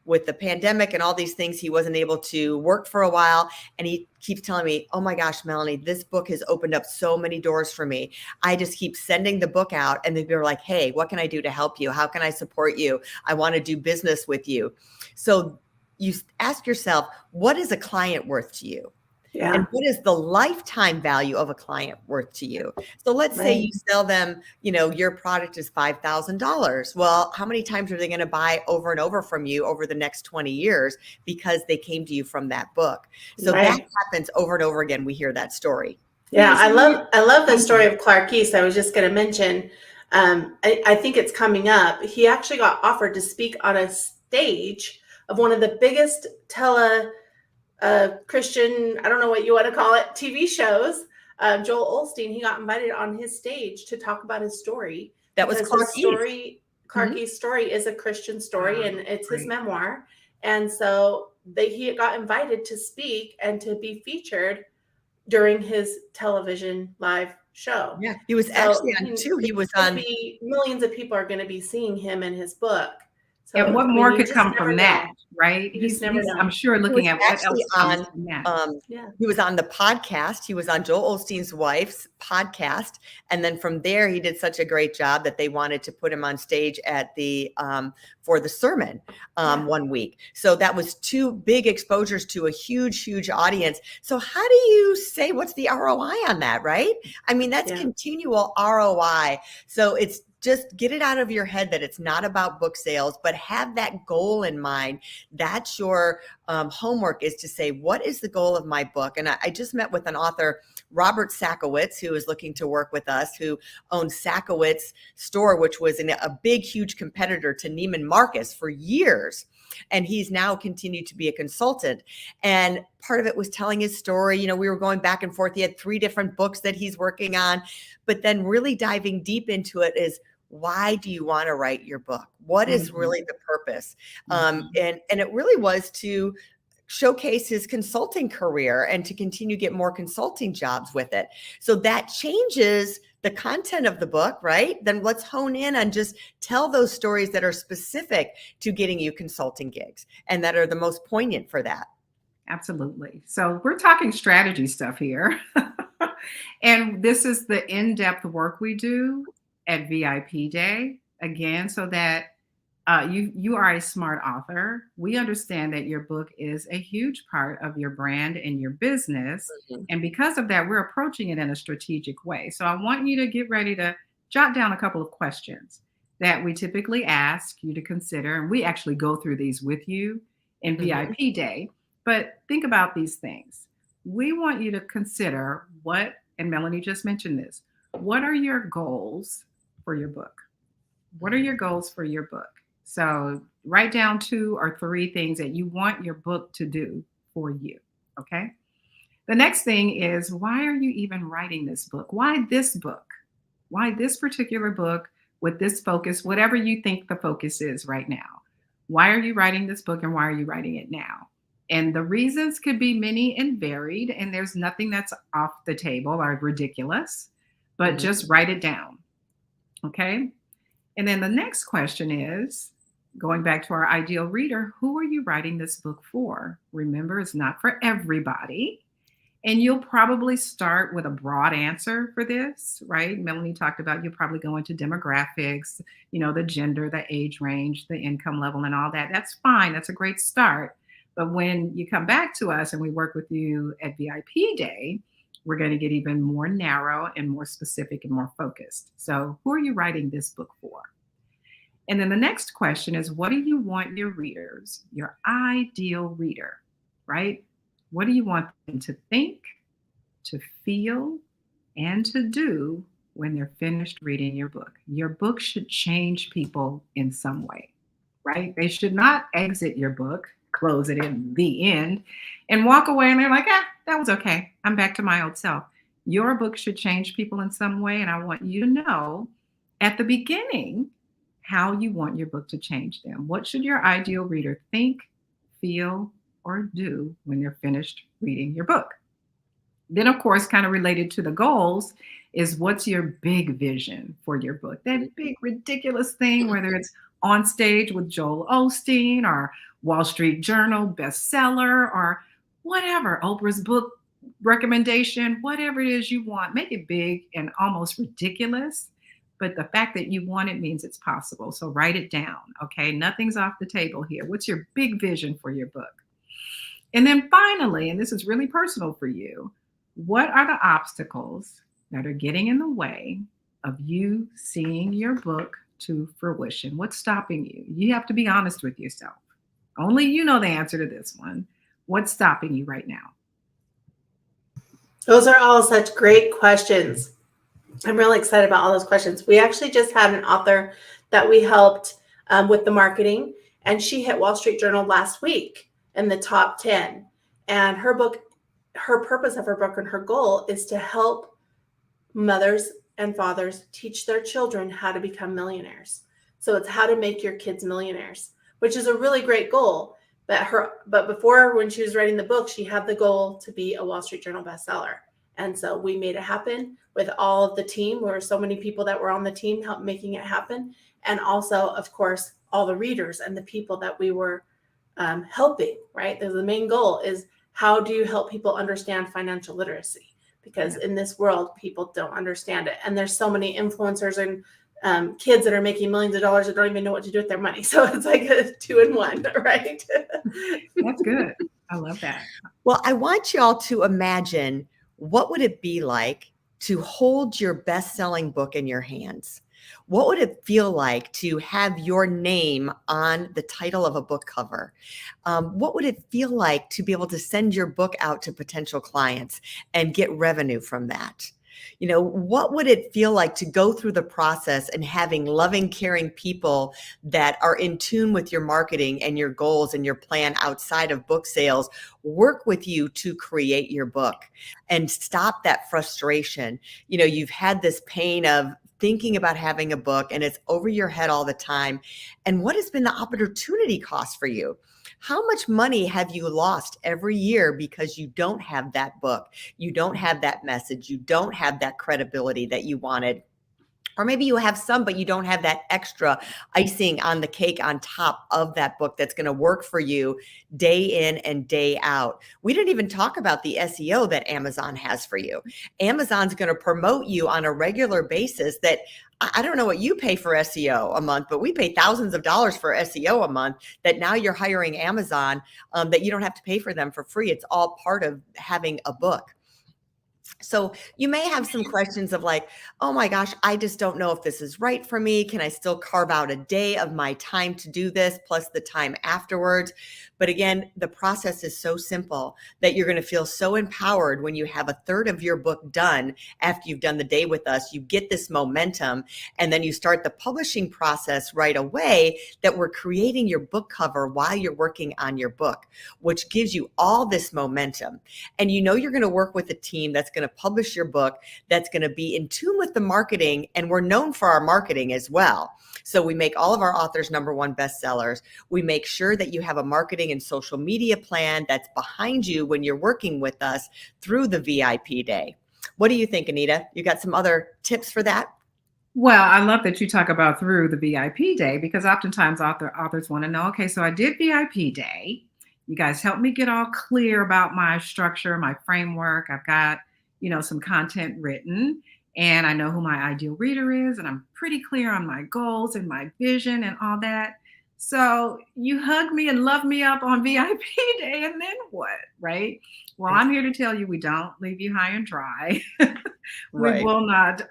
with the pandemic and all these things, he wasn't able to work for a while. And he keeps telling me, oh my gosh, Melanie, this book has opened up so many doors for me. I just keep sending the book out and they're like, hey, what can I do to help you? How can I support you? I want to do business with you. So you ask yourself, what is a client worth to you? Yeah. And what is the lifetime value of a client worth to you? So let's say you sell them, your product is $5,000. Well, how many times are they going to buy over and over from you over the next 20 years because they came to you from that book? So that happens over and over again. We hear that story. Yeah, I love the story of Clark East. I was just going to mention, I think it's coming up. He actually got offered to speak on a stage of one of the biggest Christian, I don't know what you want to call it, TV shows. Joel Osteen, he got invited on his stage to talk about his story. That was Clark East. Clark Mm-hmm. East's story is a Christian story, and it's great. his memoir. And so he got invited to speak and to be featured during his television live show. Yeah, he was actually on two. He was on. Millions of people are going to be seeing him and his book. So, and what more could come from that, right? He's I'm sure looking at what else comes from that. He was on the podcast. He was on Joel Osteen's wife's podcast. And then from there, he did such a great job that they wanted to put him on stage at the for the sermon 1 week. So that was two big exposures to a huge, huge audience. So how do you say what's the ROI on that, right? I mean, that's continual ROI. So it's just get it out of your head that it's not about book sales, but have that goal in mind. That's your homework, is to say, what is the goal of my book? And I just met with an author, Robert Sakowitz, who is looking to work with us, who owns Sakowitz Store, which was a big, huge competitor to Neiman Marcus for years. And he's now continued to be a consultant. And part of it was telling his story. You know, we were going back and forth. He had 3 different books that he's working on, but then really diving deep into it is, why do you want to write your book? What is really the purpose? And it really was to showcase his consulting career and to continue to get more consulting jobs with it. So that changes the content of the book, right? Then let's hone in on just tell those stories that are specific to getting you consulting gigs and that are the most poignant for that. Absolutely. So we're talking strategy stuff here. And this is the in-depth work we do at VIP Day, again, so that you are a smart author. We understand that your book is a huge part of your brand and your business. And because of that, we're approaching it in a strategic way. So I want you to get ready to jot down a couple of questions that we typically ask you to consider. And we actually go through these with you in VIP Day. But think about these things. We want you to consider what, and Melanie just mentioned this, what are your goals for your book? What are your goals for your book? So write down 2 or 3 things that you want your book to do for you, okay? The next thing is, why are you even writing this book? Why this book? Why this particular book with this focus, whatever you think the focus is right now? Why are you writing this book, and why are you writing it now? And the reasons could be many and varied, and there's nothing that's off the table or ridiculous, but just write it down. Okay. And then the next question is, going back to our ideal reader, who are you writing this book for? Remember, it's not for everybody. And you'll probably start with a broad answer for this, right? Melanie talked about you'll probably go into demographics, you know, the gender, the age range, the income level, and all that. That's fine. That's a great start. But when you come back to us and we work with you at VIP Day, we're going to get even more narrow and more specific and more focused. So who are you writing this book for? And then the next question is, what do you want your readers, your ideal reader, right? What do you want them to think, to feel, and to do when they're finished reading your book? Your book should change people in some way, right? They should not exit your book, close it in the end, and walk away and they're like, that was okay. I'm back to my old self. Your book should change people in some way. And I want you to know at the beginning how you want your book to change them. What should your ideal reader think, feel, or do when they're finished reading your book? Then, of course, kind of related to the goals is, what's your big vision for your book? That big, ridiculous thing, whether it's on stage with Joel Osteen or Wall Street Journal bestseller or whatever, Oprah's book recommendation, whatever it is you want, make it big and almost ridiculous. But the fact that you want it means it's possible. So write it down, okay? Nothing's off the table here. What's your big vision for your book? And then finally, and this is really personal for you, what are the obstacles that are getting in the way of you seeing your book to fruition? What's stopping you? You have to be honest with yourself. Only you know the answer to this one. What's stopping you right now? Those are all such great questions. I'm really excited about all those questions. We actually just had an author that we helped with the marketing, and she hit Wall Street Journal last week in the top 10. And her book, her purpose of her book and her goal is to help mothers and fathers teach their children how to become millionaires. So it's how to make your kids millionaires, which is a really great goal. But before, when she was writing the book, she had the goal to be a Wall Street Journal bestseller. And so we made it happen with all of the team. There were so many people that were on the team help making it happen. And also, of course, all the readers and the people that we were helping, right? The main goal is, how do you help people understand financial literacy? Because in this world, people don't understand it. And there's so many influencers and kids that are making millions of dollars that don't even know what to do with their money. So it's like a 2-in-1, right? That's good. I love that. Well, I want y'all to imagine, what would it be like to hold your best-selling book in your hands? What would it feel like to have your name on the title of a book cover? What would it feel like to be able to send your book out to potential clients and get revenue from that? You know, what would it feel like to go through the process and having loving, caring people that are in tune with your marketing and your goals and your plan outside of book sales work with you to create your book and stop that frustration? You know, you've had this pain of thinking about having a book and it's over your head all the time. And what has been the opportunity cost for you? How much money have you lost every year because you don't have that book? You don't have that message. You don't have that credibility that you wanted. Or maybe you have some, but you don't have that extra icing on the cake on top of that book that's going to work for you day in and day out. We didn't even talk about the SEO that Amazon has for you. Amazon's going to promote you on a regular basis. That I don't know what you pay for SEO a month, but we pay thousands of dollars for SEO a month, that now you're hiring Amazon, that you don't have to pay for them for free. It's all part of having a book. So you may have some questions of like, oh my gosh, I just don't know if this is right for me. Can I still carve out a day of my time to do this, plus the time afterwards? But again, the process is so simple that you're going to feel so empowered when you have a third of your book done after you've done the day with us. You get this momentum, and then you start the publishing process right away, that we're creating your book cover while you're working on your book, which gives you all this momentum. And you know you're going to work with a team that's going to publish your book, that's going to be in tune with the marketing. And we're known for our marketing as well. So we make all of our authors #1 bestsellers. We make sure that you have a marketing and social media plan that's behind you when you're working with us through the VIP day. What do you think, Anita? You got some other tips for that? Well, I love that you talk about through the VIP day, because oftentimes authors want to know, okay, so I did VIP day. You guys helped me get all clear about my structure, my framework. I've got, some content written, and I know who my ideal reader is, and I'm pretty clear on my goals and my vision and all that. So you hug me and love me up on VIP day, and then what, right? Well, I'm here to tell you, we don't leave you high and dry. We will not,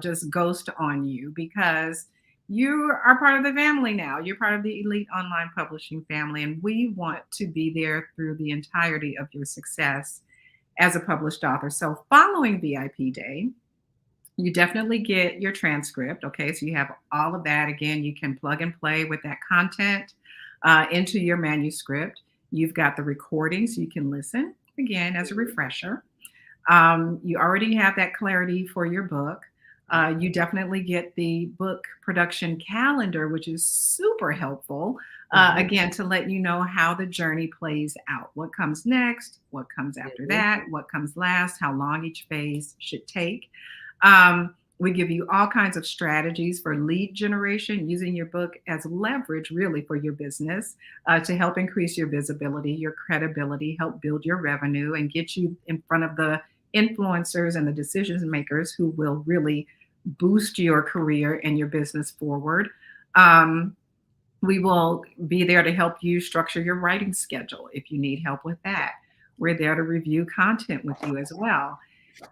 just ghost on you, because you are part of the family now. You're part of the elite online publishing family, and we want to be there through the entirety of your success as a published author. So following VIP day, you definitely get your transcript. Okay, so you have all of that. Again, you can plug and play with that content into your manuscript. You've got the recordings, you can listen again as a refresher. You already have that clarity for your book. You definitely get the book production calendar, which is super helpful, again, to let you know how the journey plays out. What comes next, what comes after that, what comes last, how long each phase should take. We give you all kinds of strategies for lead generation, using your book as leverage really for your business, to help increase your visibility, your credibility, help build your revenue, and get you in front of the influencers and the decision makers who will really boost your career and your business forward. We will be there to help you structure your writing schedule if you need help with that. We're there to review content with you as well.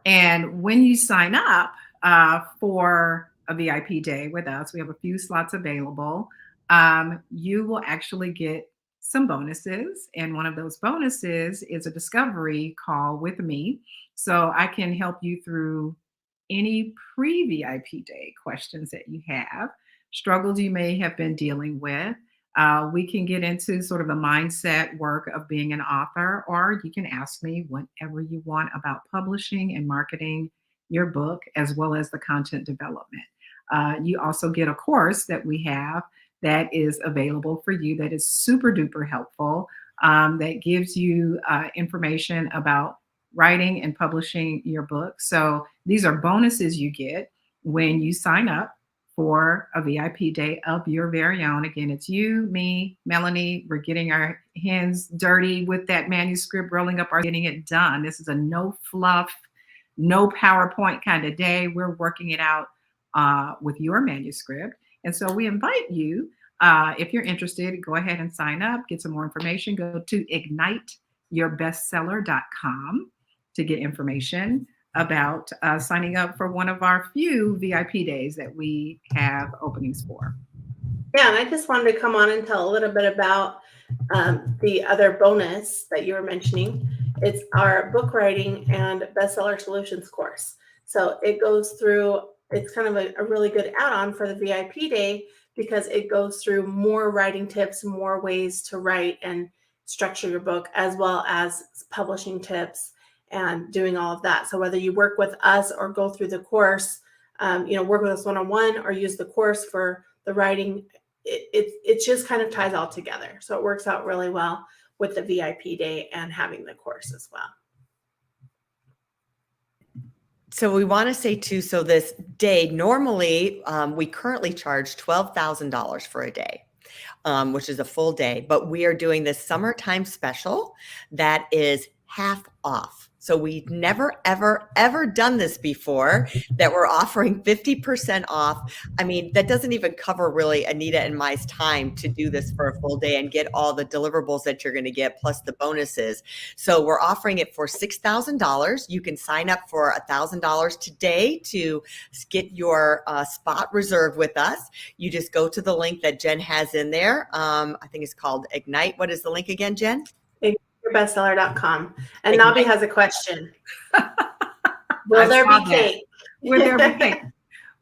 And when you sign up for a VIP day with us, we have a few slots available. You will actually get some bonuses. And one of those bonuses is a discovery call with me. So I can help you through any pre-VIP day questions that you have, struggles you may have been dealing with. We can get into sort of the mindset work of being an author, or you can ask me whatever you want about publishing and marketing your book, as well as the content development. You also get a course that we have that is available for you that is super duper helpful, that gives you information about writing and publishing your book. So these are bonuses you get when you sign up for a VIP day of your very own. Again, it's you, me, Melanie. We're getting our hands dirty with that manuscript, rolling up getting it done. This is a no fluff, no PowerPoint kind of day. We're working it out with your manuscript. And so we invite you, if you're interested, go ahead and sign up, get some more information. Go to igniteyourbestseller.com to get information about signing up for one of our few VIP days that we have openings for. Yeah, and I just wanted to come on and tell a little bit about the other bonus that you were mentioning. It's our book writing and bestseller solutions course. So it goes through, it's kind of a really good add-on for the VIP day because it goes through more writing tips, more ways to write and structure your book, as well as publishing tips and doing all of that. So whether you work with us or go through the course, work with us one-on-one or use the course for the writing, it just kind of ties all together. So it works out really well with the VIP day and having the course as well. So we want to say too, so this day, normally we currently charge $12,000 for a day, which is a full day, but we are doing this summertime special that is half off. So we've never, ever, ever done this before, that we're offering 50% off. I mean, that doesn't even cover really Anita and my time to do this for a full day and get all the deliverables that you're going to get, plus the bonuses. So we're offering it for $6,000. You can sign up for $1,000 today to get your spot reserved with us. You just go to the link that Jenn has in there. I think it's called Ignite. What is the link again, Jenn? Bestseller.com. And Nabi has a question. Will there be cake? Will there be cake?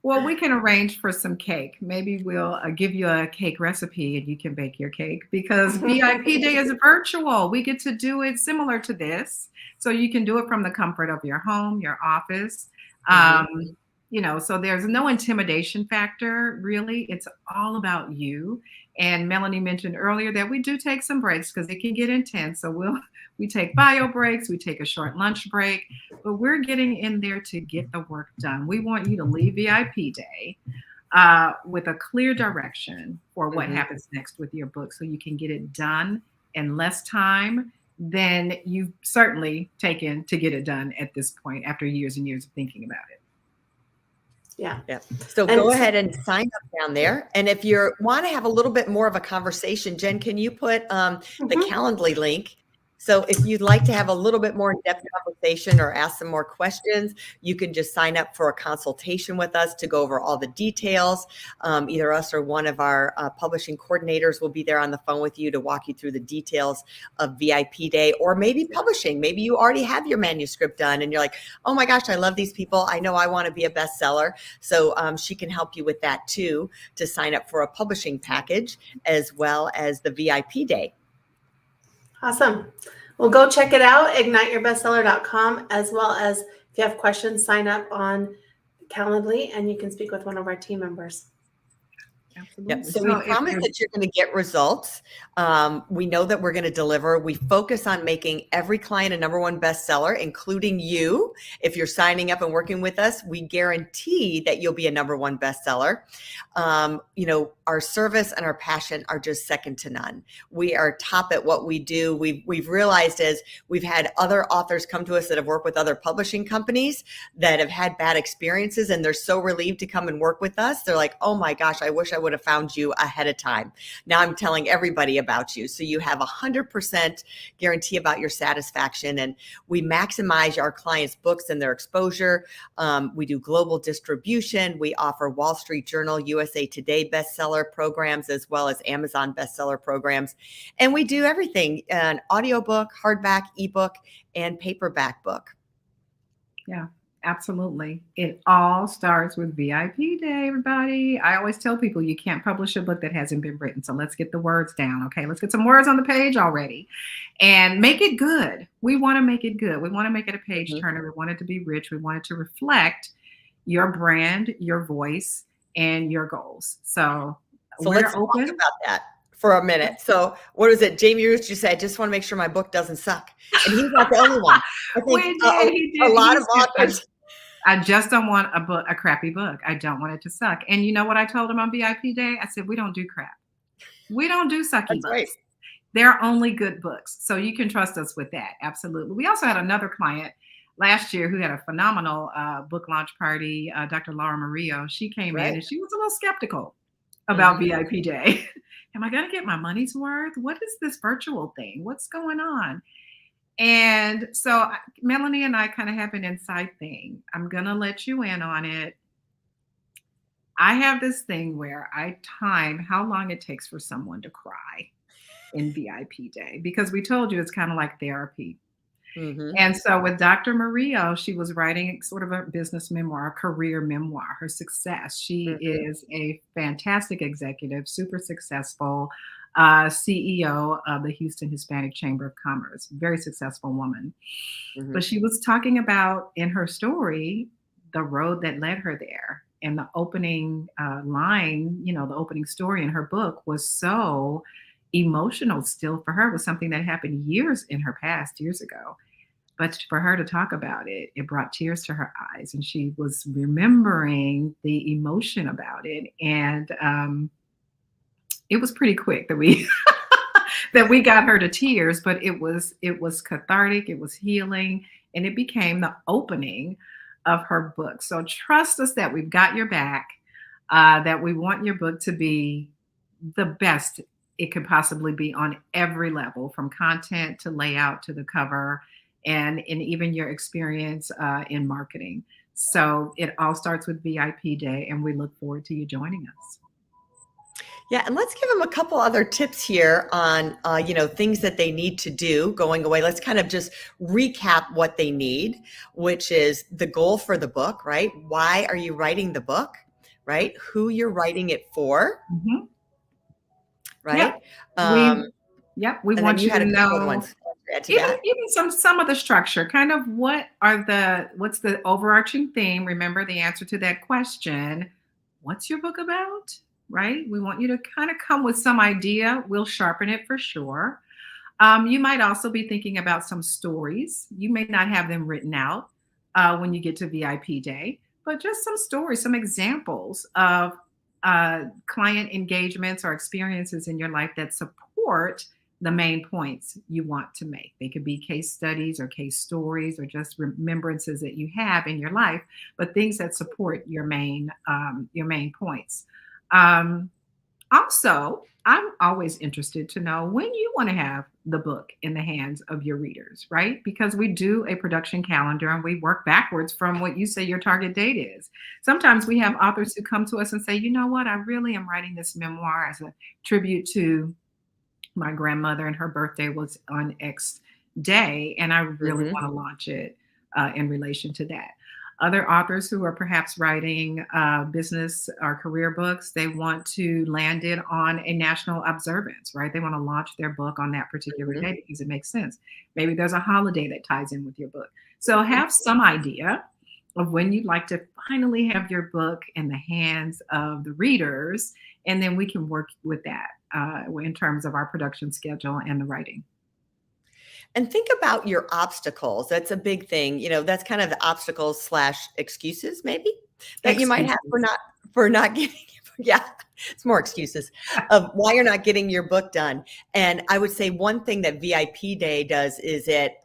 Well, we can arrange for some cake. Maybe we'll give you a cake recipe and you can bake your cake, because VIP day is virtual. We get to do it similar to this. So you can do it from the comfort of your home, your office. So there's no intimidation factor, really. It's all about you. And Melanie mentioned earlier that we do take some breaks because it can get intense. So we take bio breaks, we take a short lunch break, but we're getting in there to get the work done. We want you to leave VIP day with a clear direction for what happens next with your book, so you can get it done in less time than you've certainly taken to get it done at this point after years and years of thinking about it. Yeah. So go ahead and sign up down there. And if you want to have a little bit more of a conversation, Jenn, can you put the Calendly link? So if you'd like to have a little bit more in-depth conversation or ask some more questions, you can just sign up for a consultation with us to go over all the details. Either us or one of our publishing coordinators will be there on the phone with you to walk you through the details of VIP day, or maybe publishing. Maybe you already have your manuscript done and you're like, oh my gosh, I love these people. I know I want to be a bestseller. So she can help you with that too, to sign up for a publishing package as well as the VIP day. Awesome. Well, go check it out, igniteyourbestseller.com, as well as if you have questions, sign up on Calendly and you can speak with one of our team members. Absolutely. Yep. So we promise that you're going to get results. We know that we're going to deliver. We focus on making every client a #1 bestseller, including you. If you're signing up and working with us, we guarantee that you'll be a #1 bestseller. Our service and our passion are just second to none. We are top at what we do. We've realized as we've had other authors come to us that have worked with other publishing companies that have had bad experiences, and they're so relieved to come and work with us. They're like, oh my gosh, I wish I would would have found you ahead of time. Now I'm telling everybody about you. So you have 100% guarantee about your satisfaction. And we maximize our clients' books and their exposure. We do global distribution. We offer Wall Street Journal, USA Today bestseller programs, as well as Amazon bestseller programs. And we do everything, an audiobook, hardback, ebook, and paperback book. Yeah, absolutely. It all starts with VIP Day, everybody. I always tell people you can't publish a book that hasn't been written. So let's get the words down. Okay, let's get some words on the page already and make it good. We want to make it good. We want to make it a page turner. We want it to be rich. We want it to reflect your brand, your voice, and your goals. So let's talk about that for a minute. So what is it? Jamie Roos, you said, I just want to make sure my book doesn't suck. And he's not the only one. I think a lot of authors. I just don't want a crappy book. I don't want it to suck. And you know what I told him on VIP Day? I said, we don't do crap. We don't do sucky books. Right. They're only good books. So you can trust us with that. Absolutely. We also had another client last year who had a phenomenal book launch party, Dr. Laura Murillo. She came in and she was a little skeptical about VIP Day. Am I going to get my money's worth? What is this virtual thing? What's going on? And so Melanie and I kind of have an inside thing. I'm going to let you in on it. I have this thing where I time how long it takes for someone to cry in VIP Day, because we told you it's kind of like therapy. And so with Dr. Murillo, she was writing sort of a business memoir, a career memoir, her success. She is a fantastic executive, super successful CEO of the Houston Hispanic Chamber of Commerce, very successful woman. But she was talking about in her story, the road that led her there. And the opening line, you know, the opening story in her book was so emotional still for her. It was something that happened years in her past, years ago. But for her to talk about it, it brought tears to her eyes. And she was remembering the emotion about it. And it was pretty quick that we that we got her to tears, but it was cathartic, it was healing, and it became the opening of her book. So trust us that we've got your back, that we want your book to be the best it could possibly be on every level, from content to layout to the cover, and even your experience in marketing. So it all starts with VIP Day, and we look forward to you joining us. Yeah, and let's give them a couple other tips here on, things that they need to do going away. Let's kind of just recap what they need, which is the goal for the book, right? Why are you writing the book, right? Who you're writing it for, right? We want you to know. Even some of the structure, kind of what's the overarching theme? Remember the answer to that question. What's your book about? Right? We want you to kind of come with some idea. We'll sharpen it for sure. You might also be thinking about some stories. You may not have them written out when you get to VIP Day, but just some stories, some examples of client engagements or experiences in your life that support the main points you want to make. They could be case studies or case stories or just remembrances that you have in your life, but things that support your main points. Also, I'm always interested to know when you want to have the book in the hands of your readers, right? Because we do a production calendar and we work backwards from what you say your target date is. Sometimes we have authors who come to us and say, you know what, I really am writing this memoir as a tribute to my grandmother, and her birthday was on X day, and I really want to launch it in relation to that. Other authors who are perhaps writing business or career books, they want to land it on a national observance, right? They want to launch their book on that particular day because it makes sense. Maybe there's a holiday that ties in with your book. So have some idea of when you'd like to finally have your book in the hands of the readers, and then we can work with that in terms of our production schedule and the writing. And think about your obstacles. That's a big thing. That's kind of the obstacles / excuses maybe that you might have for not getting Yeah, it's more excuses of why you're not getting your book done. And I would say one thing that VIP Day does is it,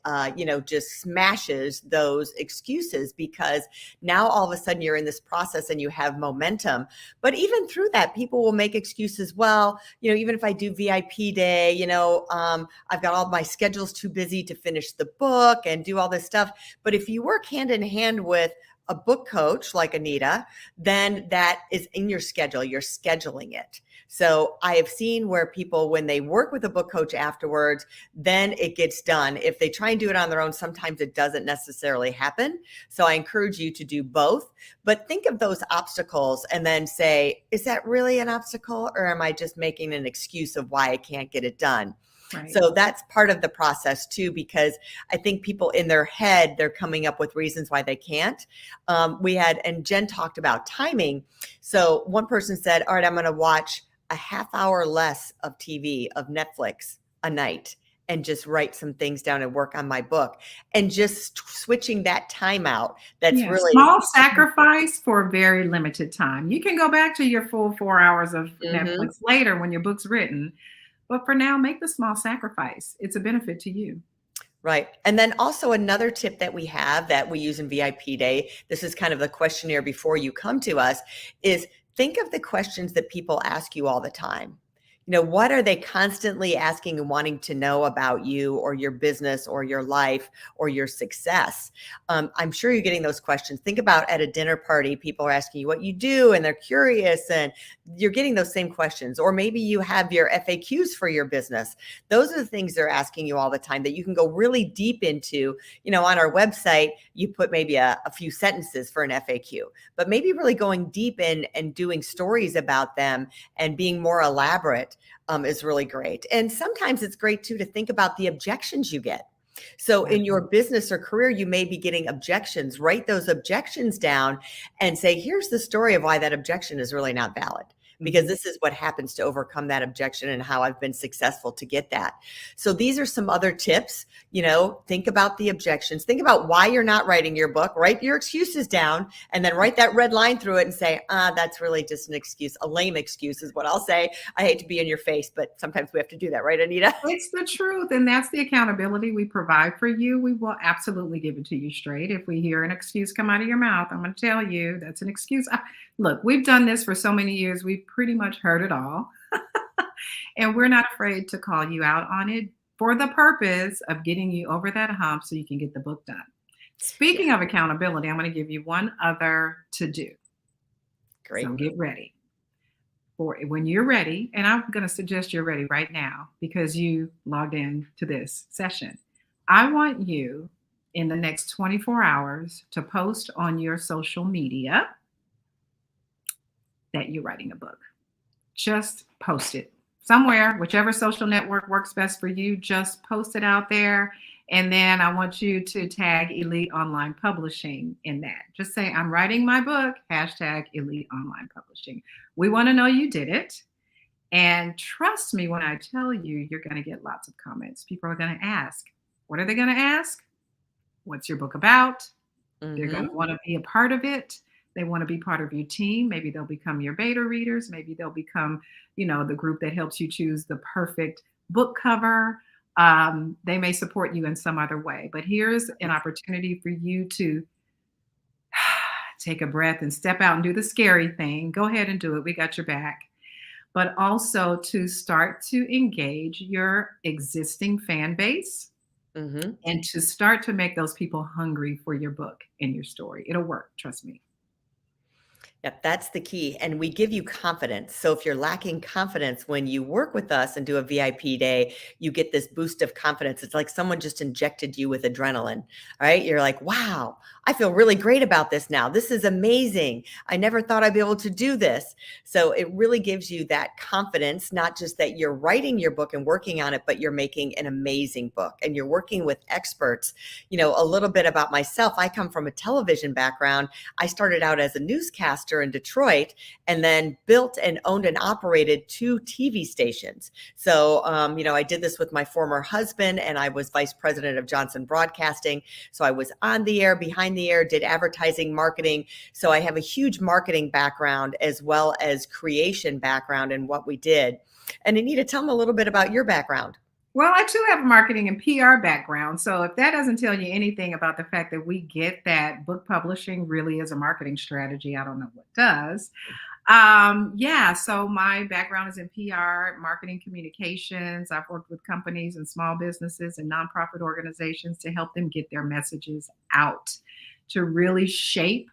just smashes those excuses, because now all of a sudden you're in this process and you have momentum. But even through that, people will make excuses. Well, even if I do VIP Day, I've got all my schedules too busy to finish the book and do all this stuff. But if you work hand in hand with a book coach like Anita, then that is in your schedule. You're scheduling it. So I have seen where people, when they work with a book coach afterwards, then it gets done. If they try and do it on their own, sometimes it doesn't necessarily happen. So I encourage you to do both, but think of those obstacles and then say, is that really an obstacle, or am I just making an excuse of why I can't get it done? Right. So that's part of the process too, because I think people in their head, they're coming up with reasons why they can't. And Jenn talked about timing. So one person said, all right, I'm going to watch a half hour less of TV, of Netflix a night, and just write some things down and work on my book, and just switching that time out. That's really small sacrifice for a very limited time. You can go back to your full 4 hours of Netflix later when your book's written. But for now, make the small sacrifice. It's a benefit to you. Right. And then also another tip that we have that we use in VIP Day, this is kind of the questionnaire before you come to us, is think of the questions that people ask you all the time. What are they constantly asking and wanting to know about you or your business or your life or your success? I'm sure you're getting those questions. Think about at a dinner party, people are asking you what you do and they're curious, and you're getting those same questions. Or maybe you have your FAQs for your business. Those are the things they're asking you all the time that you can go really deep into. On our website, you put maybe a few sentences for an FAQ, but maybe really going deep in and doing stories about them and being more elaborate is really great. And sometimes it's great too to think about the objections you get. So in your business or career, you may be getting objections. Write those objections down and say, here's the story of why that objection is really not valid, because this is what happens to overcome that objection and how I've been successful to get that. So these are some other tips. Think about the objections. Think about why you're not writing your book. Write your excuses down and then write that red line through it and say, that's really just an excuse. A lame excuse is what I'll say. I hate to be in your face, but sometimes we have to do that, right, Anita? It's the truth. And that's the accountability we provide for you. We will absolutely give it to you straight. If we hear an excuse come out of your mouth, I'm going to tell you that's an excuse. Look, we've done this for so many years. We've pretty much heard it all. And we're not afraid to call you out on it for the purpose of getting you over that hump so you can get the book done. Speaking of accountability, I'm going to give you one other to do. Great. So get ready. For when you're ready, and I'm going to suggest you're ready right now because you logged in to this session. I want you in the next 24 hours to post on your social media that you're writing a book. Just post it somewhere, whichever social network works best for you. Just post it out there. And then I want you to tag Elite Online Publishing in that. Just say, I'm writing my book, hashtag Elite Online Publishing. We want to know you did it. And trust me when I tell you, you're going to get lots of comments. People are going to ask, what are they going to ask? What's your book about? They're going to want to be a part of it. They want to be part of your team. Maybe they'll become your beta readers. Maybe they'll become, the group that helps you choose the perfect book cover. They may support you in some other way. But here's an opportunity for you to take a breath and step out and do the scary thing. Go ahead and do it. We got your back. But also to start to engage your existing fan base. And to start to make those people hungry for your book and your story. It'll work. Trust me. Yep, that's the key. And we give you confidence. So if you're lacking confidence when you work with us and do a VIP day, you get this boost of confidence. It's like someone just injected you with adrenaline, right? You're like, wow, I feel really great about this now. This is amazing. I never thought I'd be able to do this. So it really gives you that confidence, not just that you're writing your book and working on it, but you're making an amazing book and you're working with experts. A little bit about myself. I come from a television background. I started out as a newscaster investor in Detroit, and then built and owned and operated 2 TV stations. So, I did this with my former husband, and I was vice president of Johnson Broadcasting. So I was on the air, behind the air, did advertising, marketing. So I have a huge marketing background as well as creation background in what we did. And Anita, tell me a little bit about your background. Well, I too have a marketing and PR background. So if that doesn't tell you anything about the fact that we get that book publishing really is a marketing strategy, I don't know what does. So my background is in PR, marketing communications. I've worked with companies and small businesses and nonprofit organizations to help them get their messages out, to really shape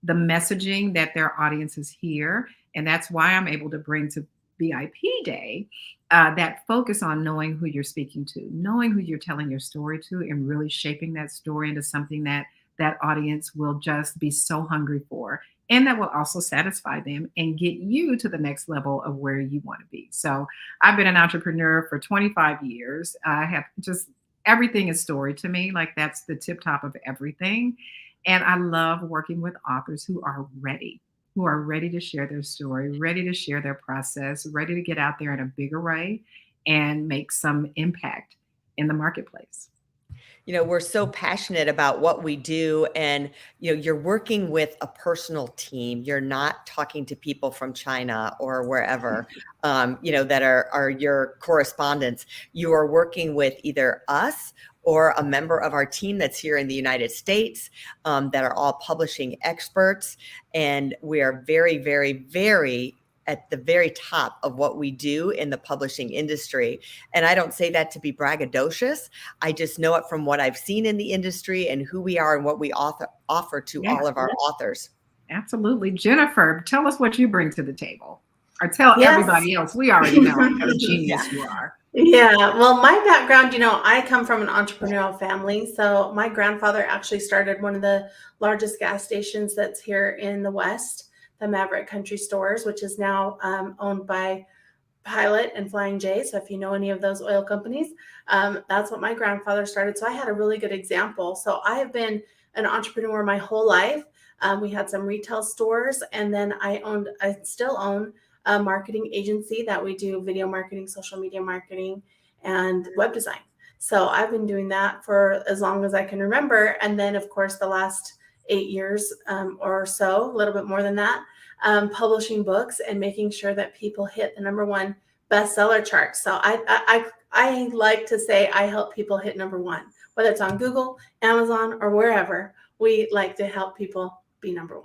the messaging that their audiences hear. And that's why I'm able to bring to VIP Day that focus on knowing who you're speaking to, knowing who you're telling your story to, and really shaping that story into something that that audience will just be so hungry for, and that will also satisfy them and get you to the next level of where you want to be. So I've been an entrepreneur for 25 years. I have just, everything is story to me. Like, that's the tip top of everything. And I love working with authors who are ready to share their story, ready to share their process, ready to get out there in a bigger way and make some impact in the marketplace. We're so passionate about what we do, and you're working with a personal team. You're not talking to people from China or wherever, that are your correspondents. You are working with either us or a member of our team that's here in the United States, that are all publishing experts. And we are very, very, very at the very top of what we do in the publishing industry. And I don't say that to be braggadocious. I just know it from what I've seen in the industry and who we are and what we offer to all of our authors. Absolutely. Jennifer, tell us what you bring to the table, or tell everybody else. We already know what a genius you are. Yeah, well, my background, I come from an entrepreneurial family. So my grandfather actually started one of the largest gas stations that's here in the West, the Maverick Country Stores, which is now owned by Pilot and Flying J. So if you know any of those oil companies, that's what my grandfather started. So I had a really good example. So I have been an entrepreneur my whole life. We had some retail stores, and then I still own a marketing agency that we do video marketing, social media marketing, and web design. So I've been doing that for as long as I can remember. And then, of course, the last 8 years or so, a little bit more than that, publishing books and making sure that people hit the #1 bestseller chart. So I like to say I help people hit #1, whether it's on Google, Amazon, or wherever. We like to help people be #1.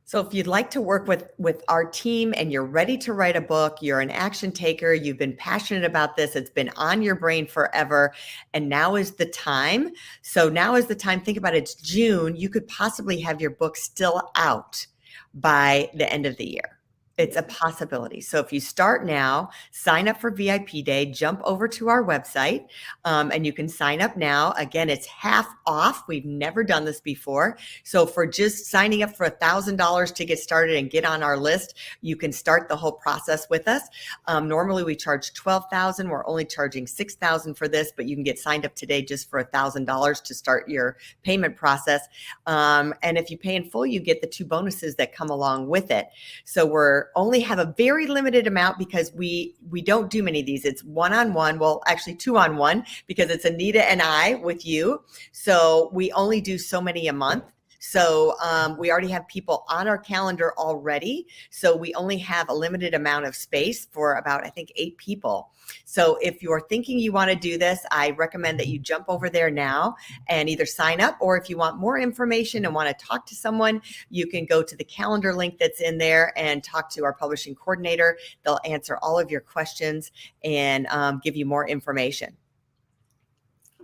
So if you'd like to work with our team and you're ready to write a book, you're an action taker, you've been passionate about this, it's been on your brain forever, and now is the time. So now is the time. Think about it. It's June. You could possibly have your book still out by the end of the year. It's a possibility. So if you start now, sign up for VIP Day, jump over to our website, and you can sign up now. Again, it's half off. We've never done this before. So for just signing up for $1,000 to get started and get on our list, you can start the whole process with us. Normally we charge $12,000. We're only charging $6,000 for this, but you can get signed up today just for $1,000 to start your payment process. And if you pay in full, you get the 2 bonuses that come along with it. So we're only have a very limited amount because we don't do many of these. It's 1-on-1. Well, actually 2-on-1, because it's Anita and I with you. So we only do so many a month. So we already have people on our calendar already. So we only have a limited amount of space for about, I think, 8 people. So if you're thinking you want to do this, I recommend that you jump over there now and either sign up, or if you want more information and want to talk to someone, you can go to the calendar link that's in there and talk to our publishing coordinator. They'll answer all of your questions and give you more information.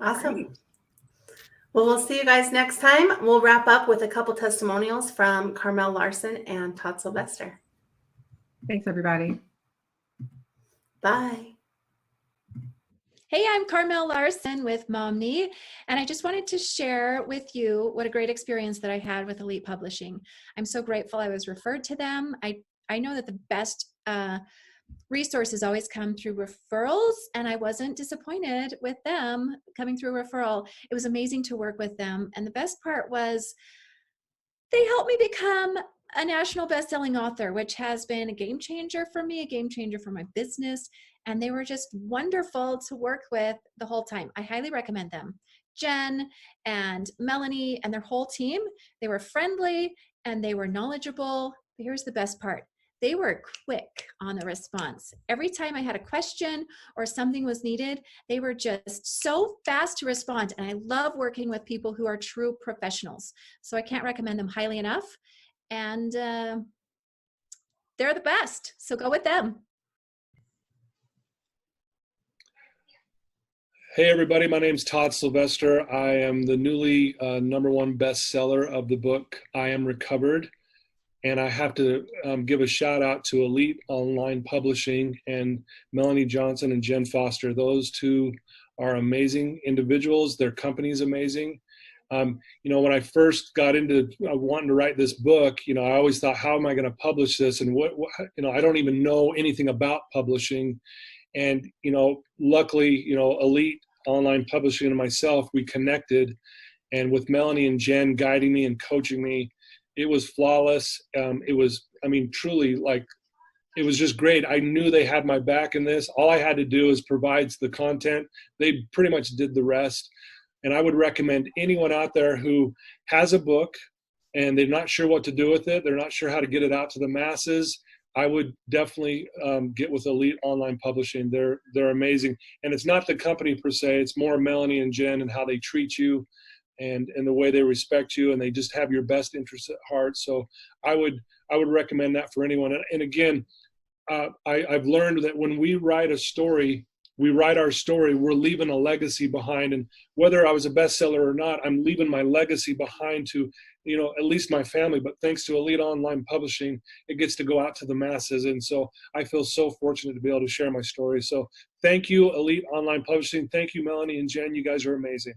Awesome. Well, we'll see you guys next time. We'll wrap up with a couple testimonials from Carmel Larson and Todd Sylvester. Thanks, everybody. Bye. Hey, I'm Carmel Larson with Momney, and I just wanted to share with you what a great experience that I had with Elite Publishing. I'm so grateful I was referred to them. I know that the best resources always come through referrals, and I wasn't disappointed with them coming through referral. It was amazing to work with them, and the best part was they helped me become a national best-selling author, which has been a game changer for me, a game changer for my business. And they were just wonderful to work with the whole time. I highly recommend them. Jenn and Melanie and their whole team, they were friendly and they were knowledgeable. But here's the best part. They were quick on the response. Every time I had a question or something was needed, they were just so fast to respond. And I love working with people who are true professionals. So I can't recommend them highly enough. And they're the best. So go with them. Hey everybody, my name's Todd Sylvester. I am the newly #1 bestseller of the book, I Am Recovered. And I have to give a shout out to Elite Online Publishing and Melanie Johnson and Jenn Foster. Those two are amazing individuals. Their company's amazing. When I first got into wanting to write this book, I always thought, how am I going to publish this? And I don't even know anything about publishing. And, luckily, Elite Online Publishing and myself, we connected. And with Melanie and Jenn guiding me and coaching me, it was flawless. It was, truly it was just great. I knew they had my back in this. All I had to do is provide the content. They pretty much did the rest. And I would recommend anyone out there who has a book and they're not sure what to do with it, they're not sure how to get it out to the masses, I would definitely get with Elite Online Publishing. They're amazing. And it's not the company per se, it's more Melanie and Jenn and how they treat you and the way they respect you, and they just have your best interests at heart. So I would recommend that for anyone. And again, I've learned that when we write a story, we write our story, we're leaving a legacy behind. And whether I was a bestseller or not, I'm leaving my legacy behind to, at least my family. But thanks to Elite Online Publishing, it gets to go out to the masses. And so I feel so fortunate to be able to share my story. So thank you, Elite Online Publishing. Thank you, Melanie and Jenn. You guys are amazing.